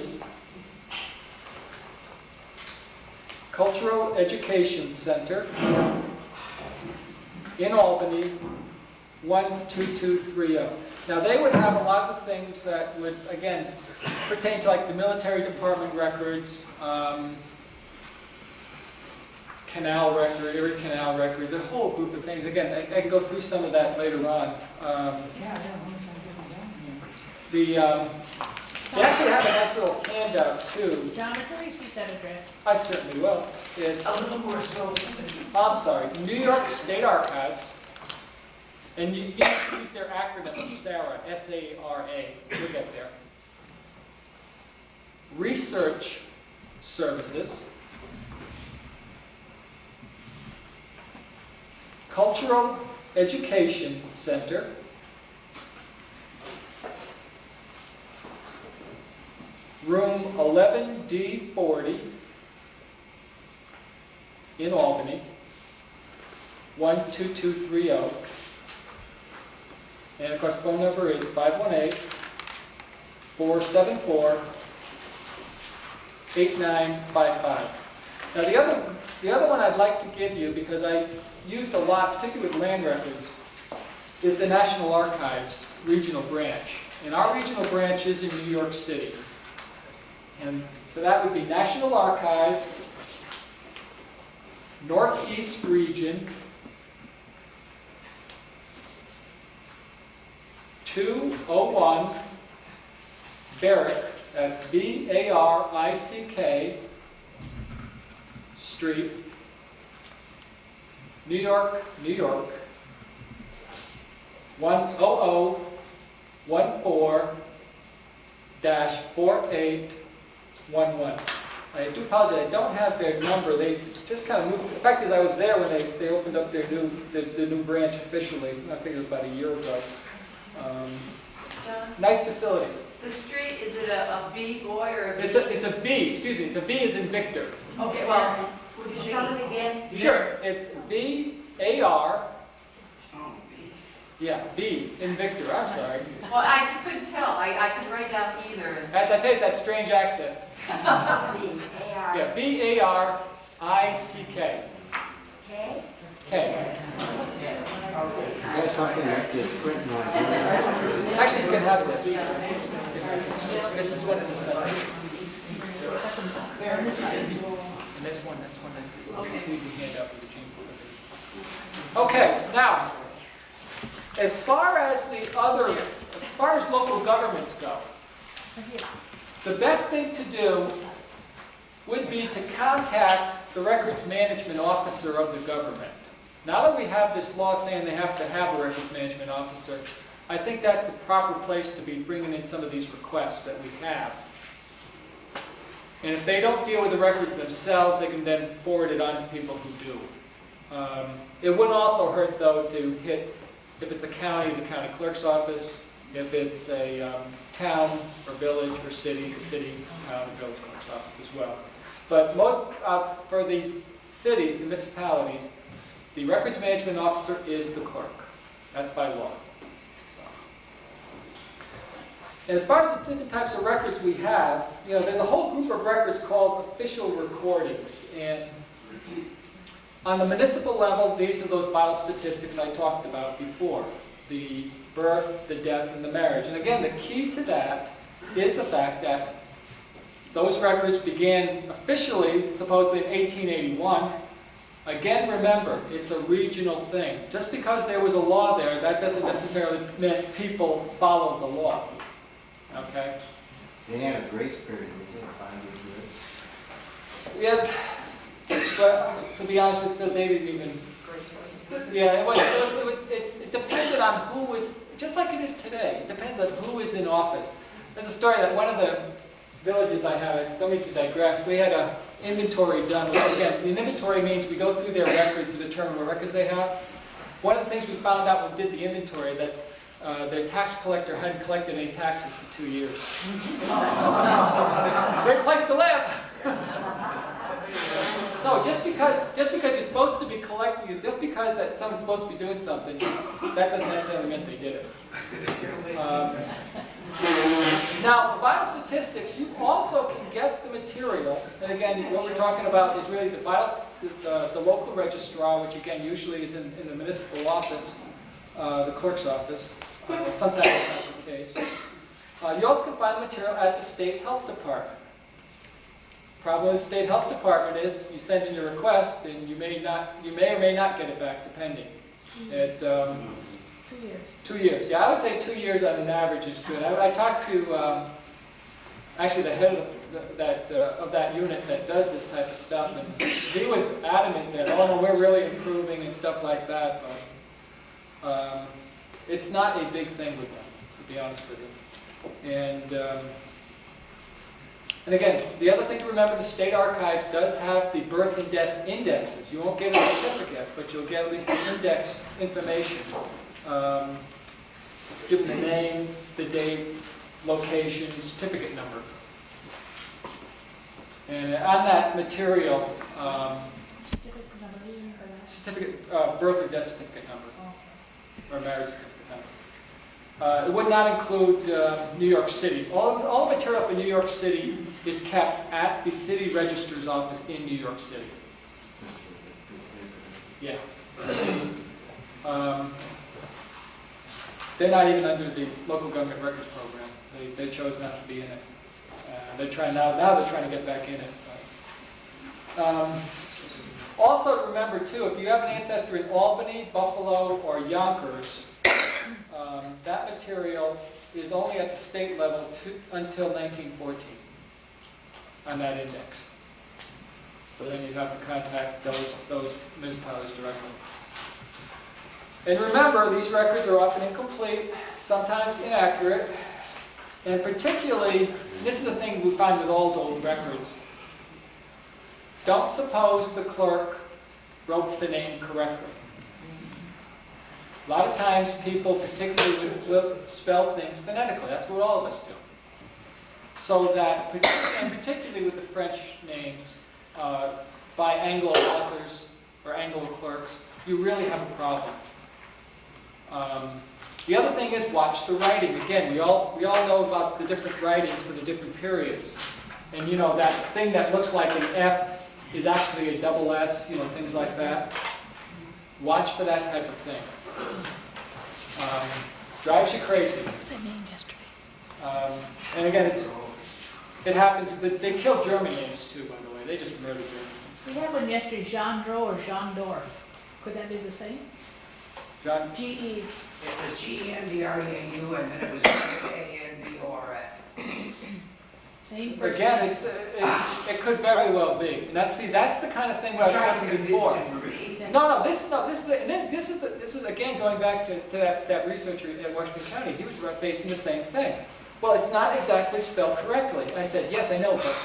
Cultural Education Center, in Albany, 12230. Now they would have a lot of the things that would, again, pertain to like the military department records, canal record, Erie Canal records, a whole group of things. Again, I can go through some of that later on. They actually have a nice little handout too. John, can you repeat that address? I certainly will. It's, A little more so. I'm sorry, New York State Archives, and you can use their acronym of SARA, S-A-R-A. You'll get there. Research Services, Cultural Education Center, room 11D40 in Albany, 12230. And of course, phone number is 8955. Now the other one I'd like to give you, because I used a lot, particularly with land records, is the National Archives regional branch. And our regional branch is in New York City. And so that would be National Archives, Northeast Region, 201 Barrick, that's B-A-R-I-C-K, Street, New York, New York, 10014-4811. I do apologize, I don't have their number. They just kind of moved. The fact is, I was there when they opened up their the new branch officially. I think it was about a year ago. John, Nice facility. the street, is it a B boy or a B? It's a B, excuse me, it's a B as in Victor. Okay, well, Would you spell it again? Sure, it's B-A-R, oh, B. yeah, B in Victor, I'm sorry. Well, I just couldn't tell. I couldn't write down either. I tell you, it's that strange accent. B-A-R-K? Yeah, B-A-R-I-C-K. K. Is that something that the print on? Actually, you can have this. This is what it is. And that's one that it's easy to hand out to the gene pool. Okay, now, as far as local governments go, the best thing to do would be to contact the records management officer of the government. Now that we have this law saying they have to have a records management officer, I think that's a proper place to be bringing in some of these requests that we have. And if they don't deal with the records themselves, they can then forward it on to people who do. It wouldn't also hurt, though, to hit, if it's a county, the county clerk's office. If it's a town or village or city, the city, town, and village clerk's office as well. But most, for the cities, the municipalities, the records management officer is the clerk. That's by law. So. And as far as the different types of records we have, there's a whole group of records called official recordings. And on the municipal level, these are those vital statistics I talked about before. The birth, the death, and the marriage. And again, the key to that is the fact that those records began officially, supposedly in 1881. Again, remember, it's a regional thing. Just because there was a law there, that doesn't necessarily mean people follow the law. Okay? They had a grace period, they didn't find it good. Yeah, but to be honest with you, they didn't even. Yeah, it depended on who was, just like it is today, it depends on who is in office. There's a story that one of the villages I have, I don't mean to digress, we had an inventory done. Again, the inventory means we go through their records to determine what records they have. One of the things we found out when we did the inventory, that their tax collector hadn't collected any taxes for 2 years. Great place to live! So just because you're supposed to be collecting, just because that someone's supposed to be doing something, that doesn't necessarily mean they did it. Now, the vital statistics, you also can get the material, and again, what we're talking about is really the local registrar, which again usually is in the municipal office, the clerk's office, sometimes that's the case. You also can find the material at the state health department. Problem with the state health department is you send in your request and you may or may not get it back, depending. 2 years. 2 years. Yeah, I would say 2 years on an average is good. I talked to actually the head of that unit that does this type of stuff, and he was adamant that, oh no, we're really improving and stuff like that. But it's not a big thing with them, to be honest with you. And again, the other thing to remember, the state archives does have the birth and death indexes. You won't get a certificate, but you'll get at least the index information. Give them the name, the date, location, certificate number. And on that material, birth or death certificate number, or marriage certificate number. It would not include New York City. All the material for New York City is kept at the city registrar's office in New York City. Yeah. They're not even under the local government records program. They chose not to be in it. They're trying now they're trying to get back in it. Also to remember too, if you have an ancestor in Albany, Buffalo, or Yonkers, that material is only at the state level until 1914 on that index. So then you have to contact those municipalities directly. And remember, these records are often incomplete, sometimes inaccurate, and particularly, this is the thing we find with all the old records, don't suppose the clerk wrote the name correctly. A lot of times people particularly will spell things phonetically. That's what all of us do. So that, and particularly with the French names, by Anglo authors or Anglo clerks, you really have a problem. The other thing is watch the writing. Again, we all know about the different writings for the different periods. And you know, that thing that looks like an F is actually a double S, you know, things like that. Watch for that type of thing. Drives you crazy. What was that name yesterday? And again, it happens, but they kill German names too, by the way. They just murder German names. We had one yesterday, Jean Dro or Jean Dorf. Could that be the same? John, G-E. It was G-E-N-D-R-E-A-U, and then it was A-N-D-O-R-F. Same person. again, it could very well be. And that's the kind of thing what I was Trying to talking convince before. him, Marie. This is again going back to that researcher at Washington County. He was facing the same thing. Well, it's not exactly spelled correctly. And I said, yes, I know, but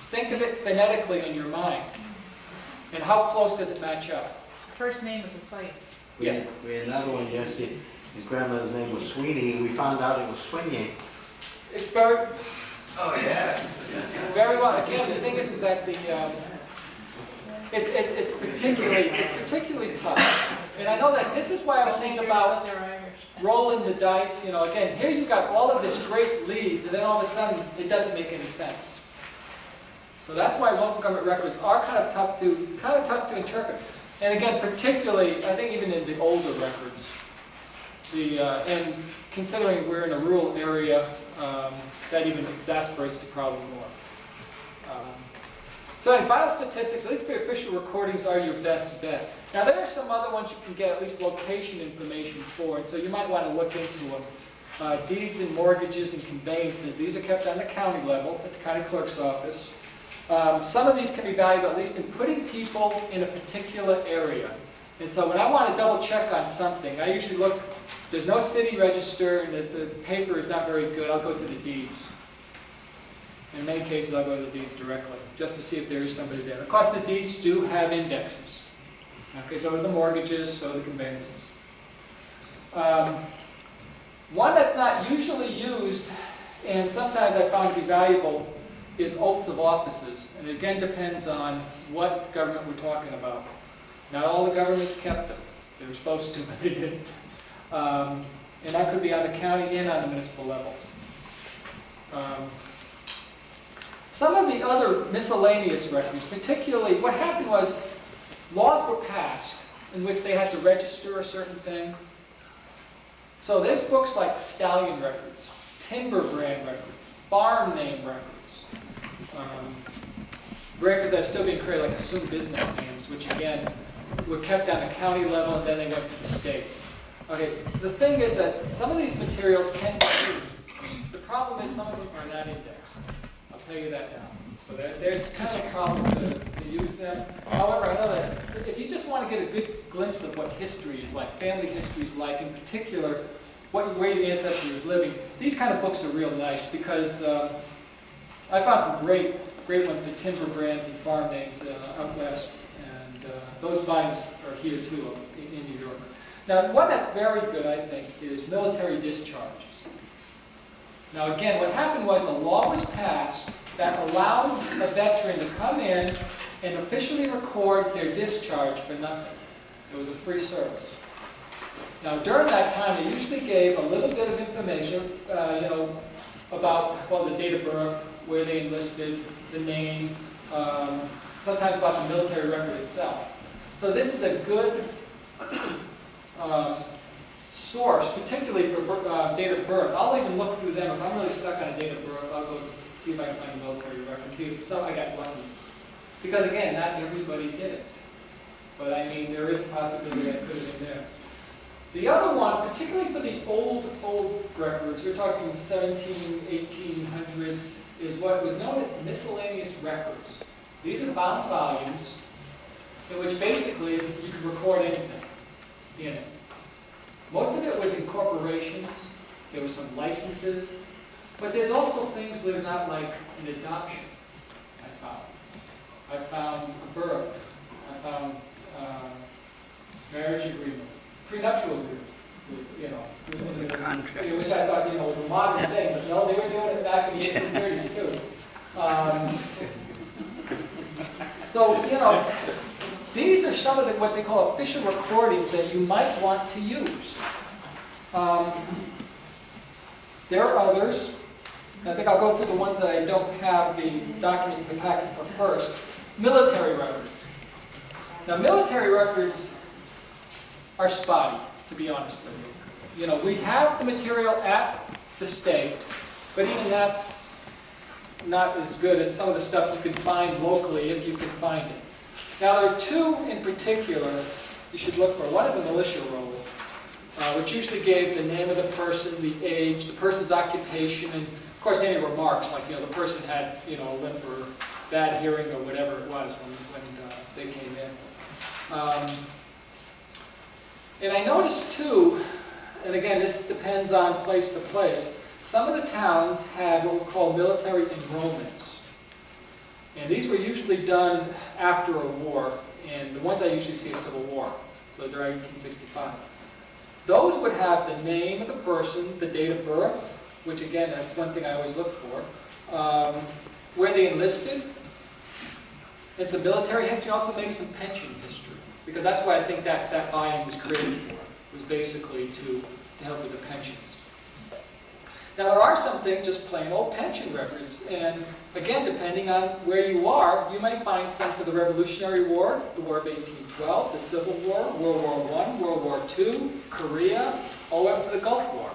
think of it phonetically in your mind. And how close does it match up? First name is a site. We had another one yesterday, his grandmother's name was Sweeney, and we found out it was Swingy. It's very, Oh, yes. very well. Again, the thing is that it's particularly tough. And I know that this is why I was saying about They're Irish. rolling the dice. You know, again, here you've got all of this great leads, and then all of a sudden it doesn't make any sense. So that's why local government records are kind of tough to interpret. And again, particularly, I think even in the older records, and considering we're in a rural area, that even exacerbates the problem more. So in vital statistics, at least the official recordings are your best bet. Now there are some other ones you can get at least location information for, and so you might want to look into them. Deeds and mortgages and conveyances, these are kept on the county level at the county clerk's office. Some of these can be valuable at least in putting people in a particular area. And so when I want to double check on something, I usually look, there's no city register and the paper is not very good, I'll go to the deeds. In many cases, I'll go to the deeds directly, just to see if there is somebody there. Of course, the deeds do have indexes. Okay, so do the mortgages, so do the conveyances. One that's not usually used, and sometimes I found to be valuable, is oaths of offices. And it again depends on what government we're talking about. Not all the governments kept them. They were supposed to, but they didn't. And that could be on the county and on the municipal levels. Some of the other miscellaneous records, particularly, what happened was laws were passed in which they had to register a certain thing. So there's books like stallion records, timber brand records, farm name records, records that are still being created like assumed business names, which again were kept on the county level and then they went to the state. Okay, the thing is that some of these materials can be used. The problem is some of them are not indexed. I'll tell you that now. So there's kind of a problem to use them. However, I know that if you just want to get a good glimpse of what history is like, family history is like, in particular, where your ancestor was living, these kind of books are real nice because I found some great ones for timber brands and farm names out west, and those volumes are here too in New York. Now, one that's very good, I think, is military discharges. Now, again, what happened was a law was passed that allowed a veteran to come in and officially record their discharge for nothing. It was a free service. Now, during that time, they usually gave a little bit of information, about, well, the date of birth, where they enlisted, the name, sometimes about the military record itself. So this is a good source, particularly for date of birth. I'll even look through them. If I'm really stuck on a date of birth, I'll go see if I can find a military record, see if I got lucky. Because again, not everybody did it. But I mean, there is a possibility that could have been there. The other one, particularly for the old records, we're talking 17, 1800s, is what was known as miscellaneous records. These are bound volumes in which basically you could record anything in it. Most of it was in corporations. There were some licenses. But there's also things, believe it or not, like an adoption I found a birth. I found marriage agreement, prenuptial agreement, which I thought, was a modern thing, but no, they were doing it back in the 1830s too. So, these are some of what they call official recordings that you might want to use. There are others. I think I'll go through the ones that I don't have the documents in the packet for first. Military records. Now, military records are spotty, to be honest with you. We have the material at the state, but even that's not as good as some of the stuff you can find locally, if you can find it. Now, there are two in particular you should look for. One is a militia roll, which usually gave the name of the person, the age, the person's occupation, and of course any remarks, like the person had a limp or bad hearing or whatever it was when they came in. And I noticed too, and again this depends on place to place, some of the towns had what we call military enrollments. And these were usually done after a war, and the ones I usually see is Civil War, so during 1865. Those would have the name of the person, the date of birth, which again, that's one thing I always look for, where they enlisted, and some military history, also maybe some pension history, because that's why I think that volume was created for, was basically to help with the pensions. Now, there are some things, just plain old pension records, and again, depending on where you are, you might find some for the Revolutionary War, the War of 1812, the Civil War, World War I, World War II, Korea, all the way up to the Gulf War.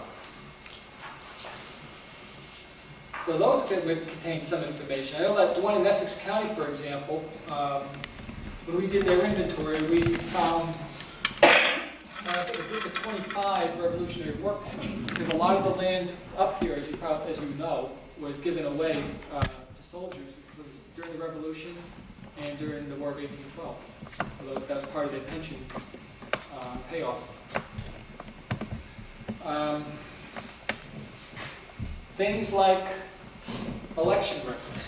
So those would contain some information. I know that the one in Essex County, for example, when we did their inventory, we found I think a group of 25 Revolutionary War pensions, because a lot of the land up here, as you know, was given away to soldiers during the Revolution and during the War of 1812. Although that's part of their pension payoff. Things like election records.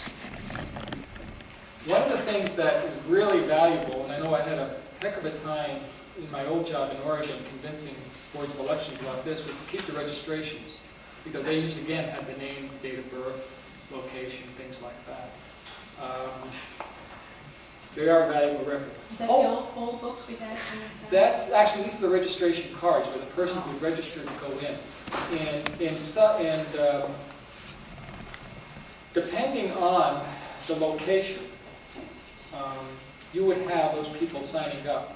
One of the things that is really valuable, and I know I had a heck of a time in my old job in Oregon convincing boards of elections about this, was to keep the registrations, because they usually, again, had the name, date of birth, location, things like that. They are valuable records. Is that the old books we had? That's actually, these are the registration cards where the person who's registered to go in. And depending on the location, you would have those people signing up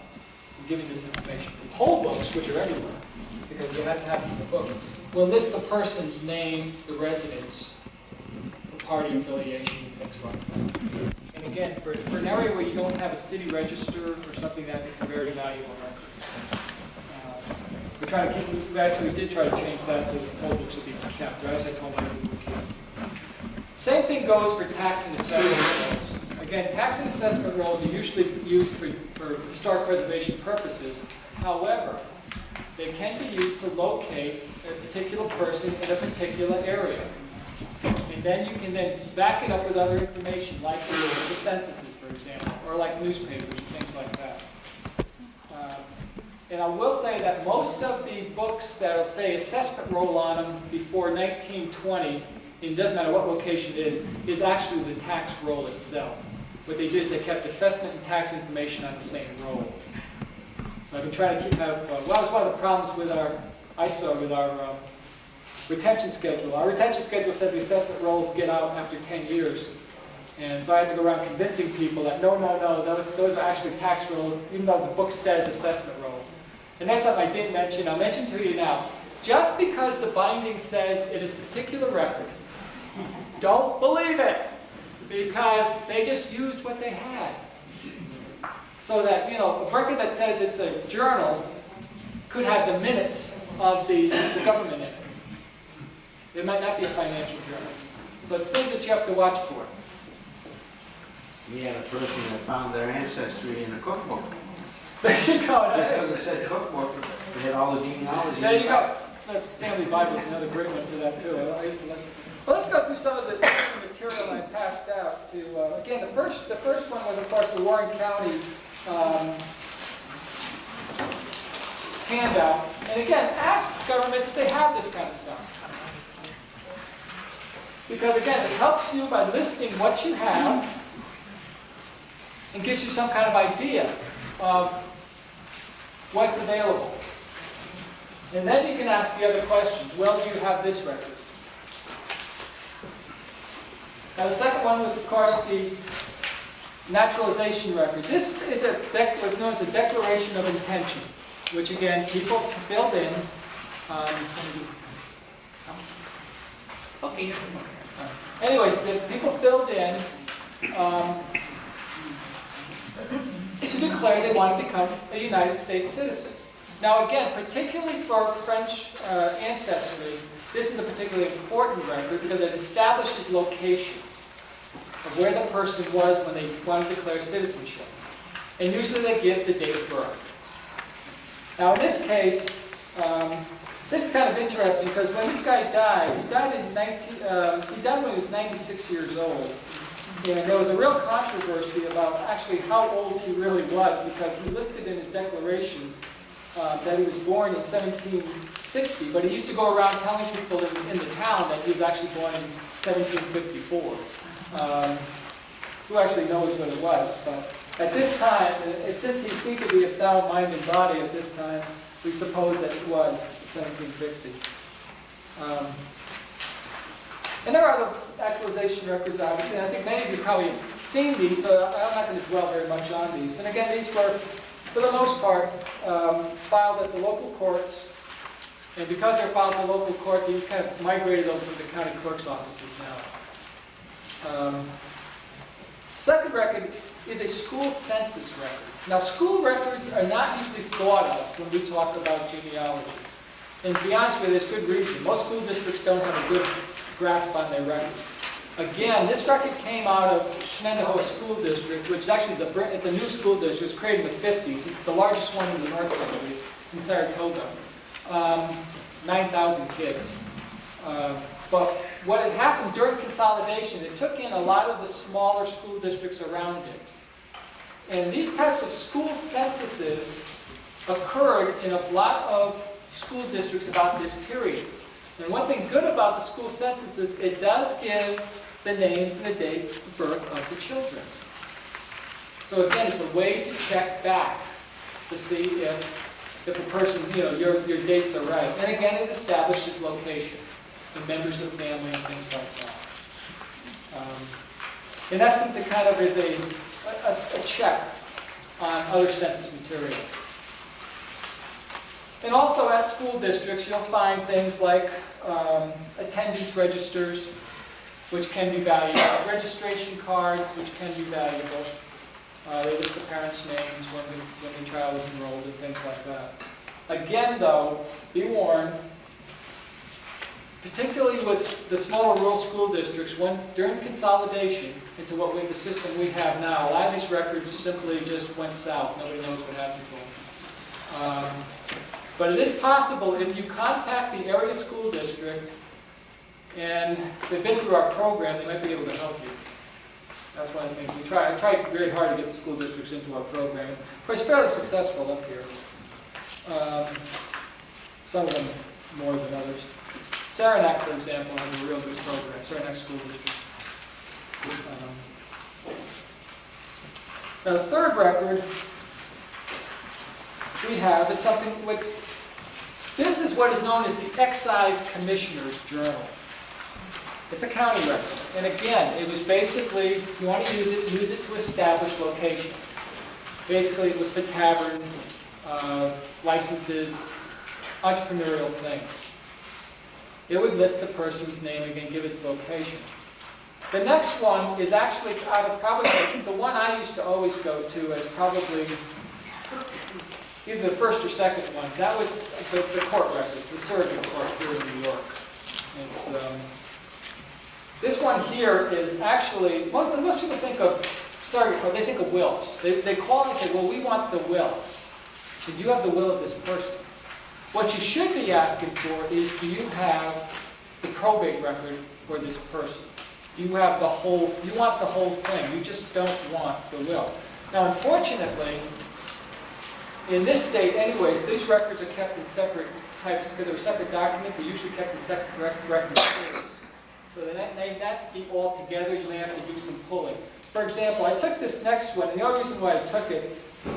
and giving this information. The poll books, which are everywhere, because you have to have the book, will list the person's name, the residence, the party affiliation, things like that. And again, for an area where you don't have a city register or something, that it's a very valuable record. We actually did try to change that so the poll books would be kept, as I told my people to keep. Same thing goes for tax and assessment rolls. Again, tax and assessment rolls are usually used for historic preservation purposes. However, they can be used to locate a particular person in a particular area. And then you can then back it up with other information, like the censuses, for example, or like newspapers and things like that. And I will say that most of the books that will say assessment roll on them before 1920, it doesn't matter what location it is actually the tax roll itself. What they did is they kept assessment and tax information on the same roll. So I've been trying to well, that was one of the problems with our retention schedule. Our retention schedule says the assessment rolls get out after 10 years. And so I had to go around convincing people that no, those are actually tax rolls, even though the book says assessment roll. And that's something I didn't mention. I'll mention to you now. Just because the binding says it is a particular record, don't believe it, because they just used what they had. So that, a record that says it's a journal could have the minutes of the government in it. It might not be a financial journal. So it's things that you have to watch for. We had a person that found their ancestry in a cookbook. There you go. Just because it said cookbook, it had all the genealogy. There you go. The Family Bible is another great one for that too. I used to like it. Well, let's go through some of the material I passed out to. Again, the first one was, of course, the Warren County handout. And again, ask governments if they have this kind of stuff. Because again, it helps you by listing what you have and gives you some kind of idea of what's available. And then you can ask the other questions. Well, do you have this record? Now, the second one was, of course, the naturalization record. This is was known as a declaration of intention, which again, people filled in. Anyways, the people filled in to declare they want to become a United States citizen. Now again, particularly for French ancestry, this is a particularly important record because it establishes location of where the person was when they wanted to declare citizenship. And usually they give the date of birth. Now in this case, this is kind of interesting because when this guy died, he died when he was 96 years old. And there was a real controversy about actually how old he really was because he listed in his declaration that he was born in 1760, but he used to go around telling people in the town that he was actually born in 1754. Who actually knows what it was? But at this time, since he seemed to be of sound mind and body at this time, we suppose that it was 1760. And there are other actualization records, obviously, and I think many of you probably have seen these, so I'm not going to dwell very much on these. And again, these were, for the most part, filed at the local courts. And because they're filed at the local courts, these kind of migrated over to the county clerk's offices now. Second record is a school census record. Now, school records are not usually thought of when we talk about genealogy. And to be honest with you, there's good reason. Most school districts don't have a good grasp on their record. Again, this record came out of Shenandoah School District, which actually it's a new school district. It was created in the 50s. It's the largest one in the North Country. It's in Saratoga. 9,000 kids. But what had happened during consolidation, it took in a lot of the smaller school districts around it. And these types of school censuses occurred in a lot of school districts about this period. And one thing good about the school census is it does give the names and the dates of birth of the children. So again, it's a way to check back to see if a person, your dates are right. And again, it establishes location, the members of the family and things like that. In essence, it kind of is a check on other census material. And also at school districts, you'll find things like attendance registers, which can be valuable, registration cards, which can be valuable. They list the parents' names when the child is enrolled and things like that. Again, though, be warned, particularly with the smaller rural school districts, during consolidation into the system we have now, a lot of these records simply just went south. Nobody knows what happened to them. But it is possible if you contact the area school district and they've been through our program, they might be able to help you. That's one of the things we try. I tried very hard to get the school districts into our program. Of course, fairly successful up here. Some of them more than others. Saranac, for example, has a real good program. Saranac School District. Now, the third record we have is something with, this is what is known as the Excise Commissioner's Journal. It's a county record. And again, it was basically, if you want to use it to establish locations. Basically, it was for taverns, licenses, entrepreneurial things. It would list the person's name and give its location. The next one is actually out of probably the one I used to always go to as probably either the first or second ones. That was the court records, the circuit court here in New York. It's, this one here is actually, most people think of circuit court, they think of wills. They call and say, well, we want the will. So do you have the will of this person? What you should be asking for is, do you have the probate record for this person? Do you have the whole, you want the whole thing, you just don't want the will. Now, unfortunately, in this state anyways, these records are kept in separate types, because they're separate documents, they're usually kept in separate record series. So that may not be all together, you may have to do some pulling. For example, I took this next one, and the only reason why I took it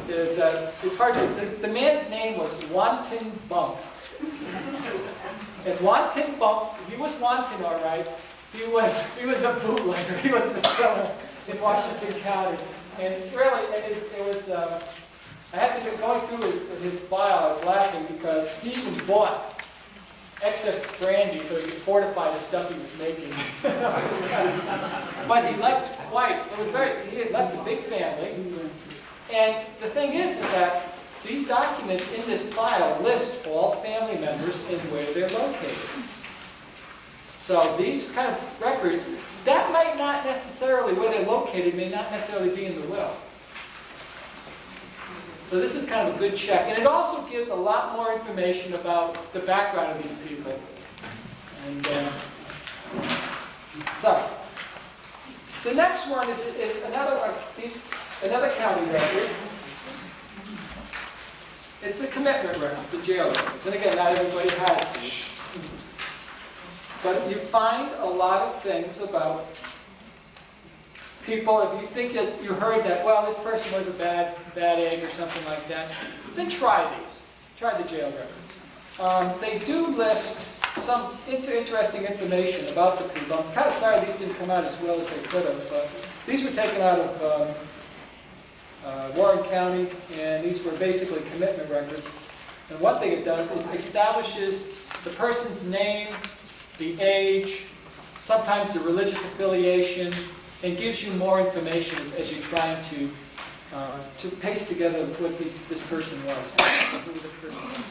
is that it's hard to, the man's name was Wanton Bump. And Wanton Bump, he was wanton all right, he was a bootlegger, he was the seller in Washington County. And really, it was I had to get going through his file, I was laughing because he even bought excess brandy so he could fortify the stuff he was making. But he left he had left a big family. And the thing is that these documents in this file list all family members and where they're located. So these kind of records, that might not necessarily, where they're located, may not necessarily be in the will. So this is kind of a good check. And it also gives a lot more information about the background of these people. And so, the next one is another county record. It's the commitment record, it's the jail records. And again, not everybody has these. But you find a lot of things about people. If you think that you heard that, well, this person was a bad egg or something like that, then try these. Try the jail records. They do list some interesting information about the people. I'm kind of sorry these didn't come out as well as they could have. But these were taken out of Warren County, and these were basically commitment records. And one thing it does, it establishes the person's name, the age, sometimes the religious affiliation, and gives you more information as you're trying to paste together what this person was. Who this person was.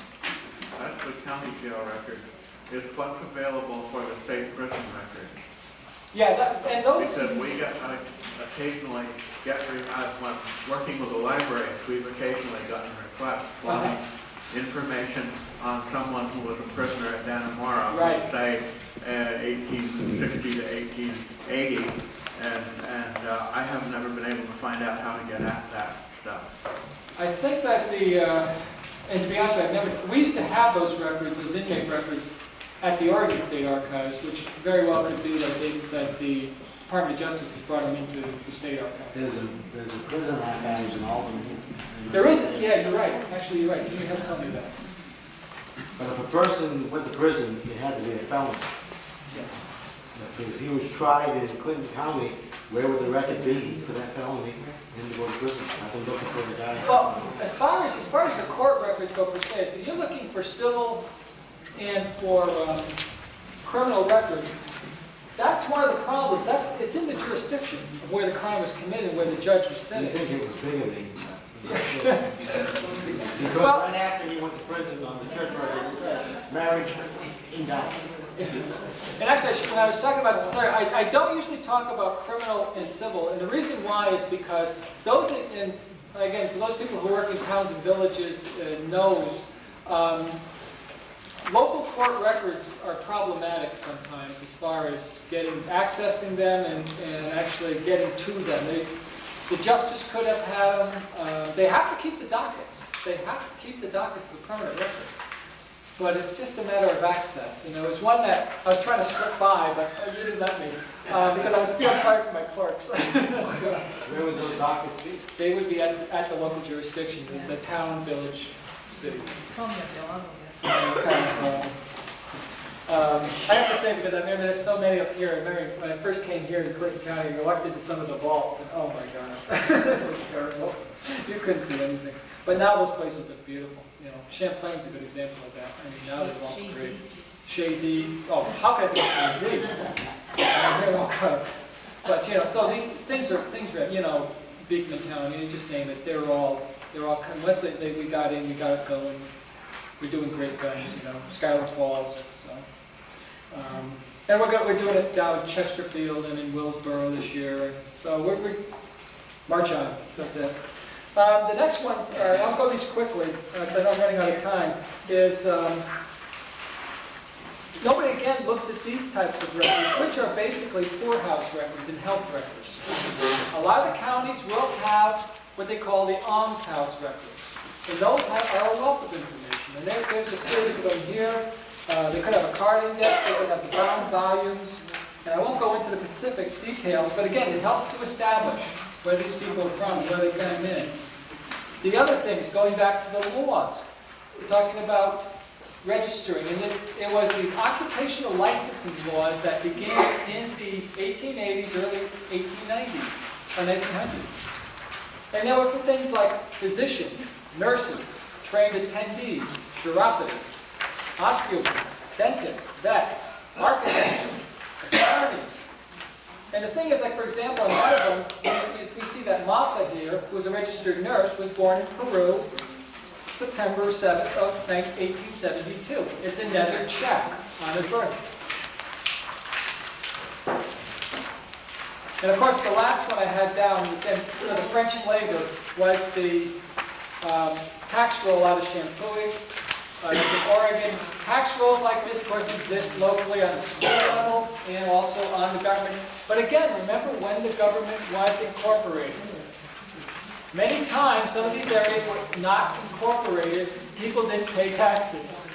That's the county jail records. Is what's available for the state prison records. Yeah, and those... Because we occasionally when working with the libraries, we've occasionally gotten requests wanting information on someone who was a prisoner at Dannemora, right. Say 1860 to 1880, and I have never been able to find out how to get at that stuff. I think that and to be honest with you, we used to have those records, those inmate records, at the Oregon State Archives, which very well could be that the Department of Justice has brought them into the state archives. There's a prison archives in Albany. There isn't? Yeah, you're right. Actually, you're right. Somebody has told me that. But if a person went to prison, it had to be a felon. Yeah. If he was tried in Clinton County, where would the record be for that felony? Him to go to prison. I've been looking for the guy. Well, as far as the court records go per se, if you're looking for civil and for criminal records, that's one of the problems. It's in the jurisdiction of where the crime was committed, where the judge was I sitting. think it was bigger than because Well- right after he went to prison on the church record, it said marriage invalid. And actually, when I was talking about this, sorry, I don't usually talk about criminal and civil, and the reason why is because those, and again, for those people who work in towns and villages knows, local court records are problematic sometimes as far as accessing them and actually getting to them. The justice could have had them. They have to keep the dockets. They have to keep the dockets of the permanent record. But it's just a matter of access. You know, it's one that I was trying to slip by, but you didn't let me because I was feeling sorry for my clerks. Where would those dockets be? They would be at the local jurisdiction, the town, village city. Call me up, Bill, I'll go there. I have to say, because I remember there's so many up here, I remember when I first came here in Clinton County, I walked into some of the vaults, and oh my gosh, it was terrible. You couldn't see anything. But now those places are beautiful. You know, Champlain's a good example of that. I mean, now there's lots of great. Shazy, oh, how can I think of Shazy? They're all kind of, but you know, so these things are, you know, Beekman Town, you just name it, they're all, once we got in, we got it going. We're doing great things, you know, Schuyler Falls, so. And we're doing it down in Chesterfield and in Willsboro this year. So we're march on, that's it. The next ones, I'll go these quickly, because I know I'm running out of time, is nobody again looks at these types of records, which are basically poorhouse records and health records. A lot of the counties will have what they call the almshouse records. And those are a wealth of information. And there's a series of them here. They could have a card index, they could have the bound volumes. And I won't go into the specific details, but again, it helps to establish where these people are from, where they came in. The other things, going back to the laws, we're talking about registering. And it was these occupational licensing laws that began in the 1880s, early 1890s, or 1900s. And they were for things like physicians, nurses, trained attendees, chiropodists, osteopaths, dentists, vets, architects, attorneys. And the thing is, like for example, in one of them, we see that Martha here, who was a registered nurse, was born in Peru, September 7th of 1872. It's another check on her birth. And of course, the last one I had down, and the French labor, was the tax roll out of Champouille, in Oregon. Tax rolls like this, of course, exist locally on the school level and also on the government. But again, remember when the government was incorporated. Many times, some of these areas were not incorporated. People didn't pay taxes.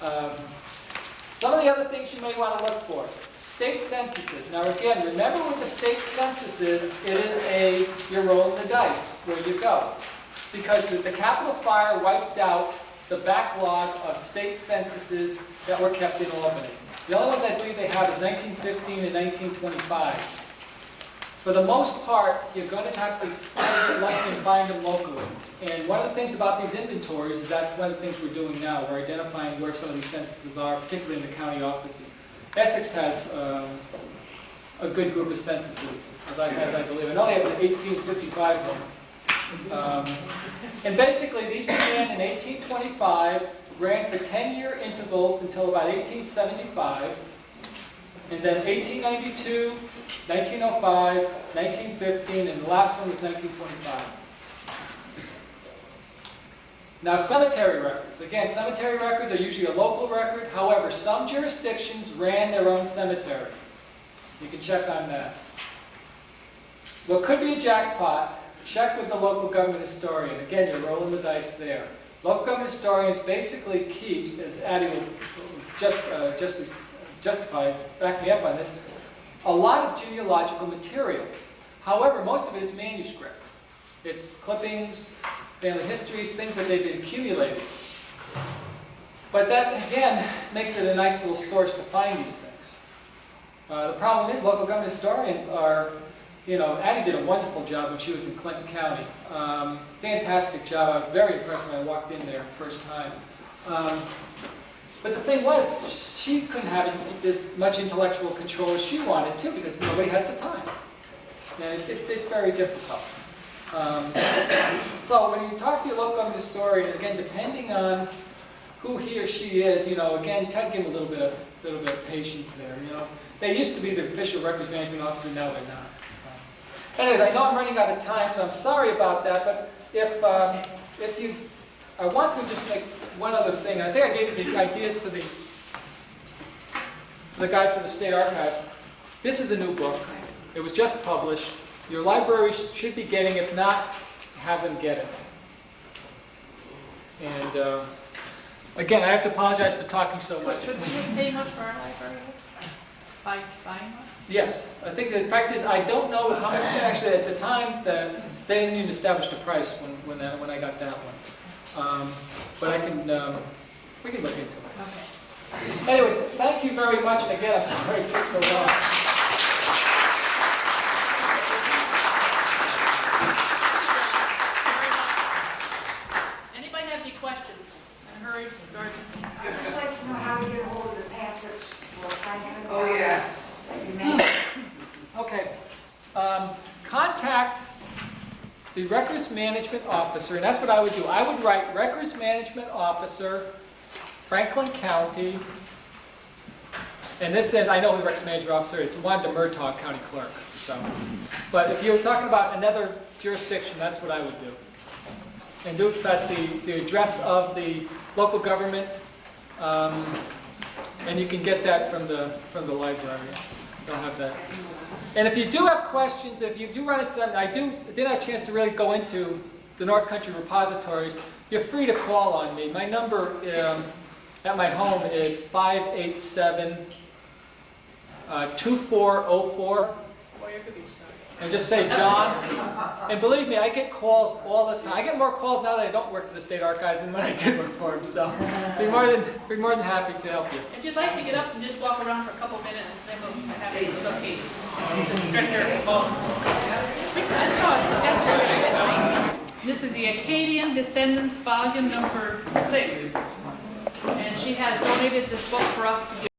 Some of the other things you may want to look for. State censuses. Now again, remember with the state censuses, you're rolling the dice where you go. Because the Capitol Fire wiped out the backlog of state censuses that were kept in Albany. The only ones I believe they have is 1915 and 1925. For the most part, you're going to have to get lucky and find them locally. And one of the things about these inventories is that's one of the things we're doing now. We're identifying where some of these censuses are, particularly in the county offices. Essex has a good group of censuses, as I believe. I know they have an 1855 one. And basically, these began in 1825, ran for 10-year intervals until about 1875, and then 1892, 1905, 1915, and the last one was 1925. Now, cemetery records. Again, cemetery records are usually a local record. However, some jurisdictions ran their own cemetery. You can check on that. What could be a jackpot, check with the local government historian. Again, you're rolling the dice there. Local government historians basically keep, as Addie will justify, back me up on this, a lot of genealogical material. However, most of it is manuscript. It's clippings, family histories, things that they've been accumulating. But that, again, makes it a nice little source to find these things. The problem is local government historians are, you know, Addie did a wonderful job when she was in Clinton County. Fantastic job. I was very impressed when I walked in there first time. But the thing was, she couldn't have as much intellectual control as she wanted to because nobody has the time. And it's very difficult. So when you talk to your local government historian, again, depending on who he or she is, you know, again, try to give them a little bit of patience there. You know, they used to be the official records management officer, now they're not. Anyways, I know I'm running out of time, so I'm sorry about that. But if you, I want to just make one other thing. I think I gave you the ideas for the guide for the state archives. This is a new book. It was just published. Your library should be getting, if not, have them get it. And again, I have to apologize for talking so much. Should we pay much for our library? By buying one? Yes, I think the fact is, I don't know how much, actually at the time, that they didn't even establish the price when I got that one. But I can, we can look into it. Anyways, thank you very much, and again, I'm sorry it took so long. Anybody have any questions? I hurried, Gordon. I'd just like to know how to get hold of the pamphlets for Franklin. Oh, yes. That you made. Okay. Contact the Records Management Officer, and that's what I would do. I would write Records Management Officer, Franklin County, and this says, I know who the Records Management Officer is, Wanda Murtaugh, County Clerk. So, but if you're talking about another jurisdiction, that's what I would do. And do that the address of the local government, and you can get that from the library. So I'll have that. And if you do have questions, if you do run into them, I didn't have a chance to really go into the North Country repositories, you're free to call on me. My number at my home is 587-2404. Or you could be sorry. And just say John. And believe me, I get calls all the time. I get more calls now that I don't work for the State Archives than when I did work for them. So be more than happy to help you. If you'd like to get up and just walk around for a couple minutes, then we'll have it. It's okay. Stretch your bones. This is the Acadian Descendants, volume number 6. And she has donated this book for us to give.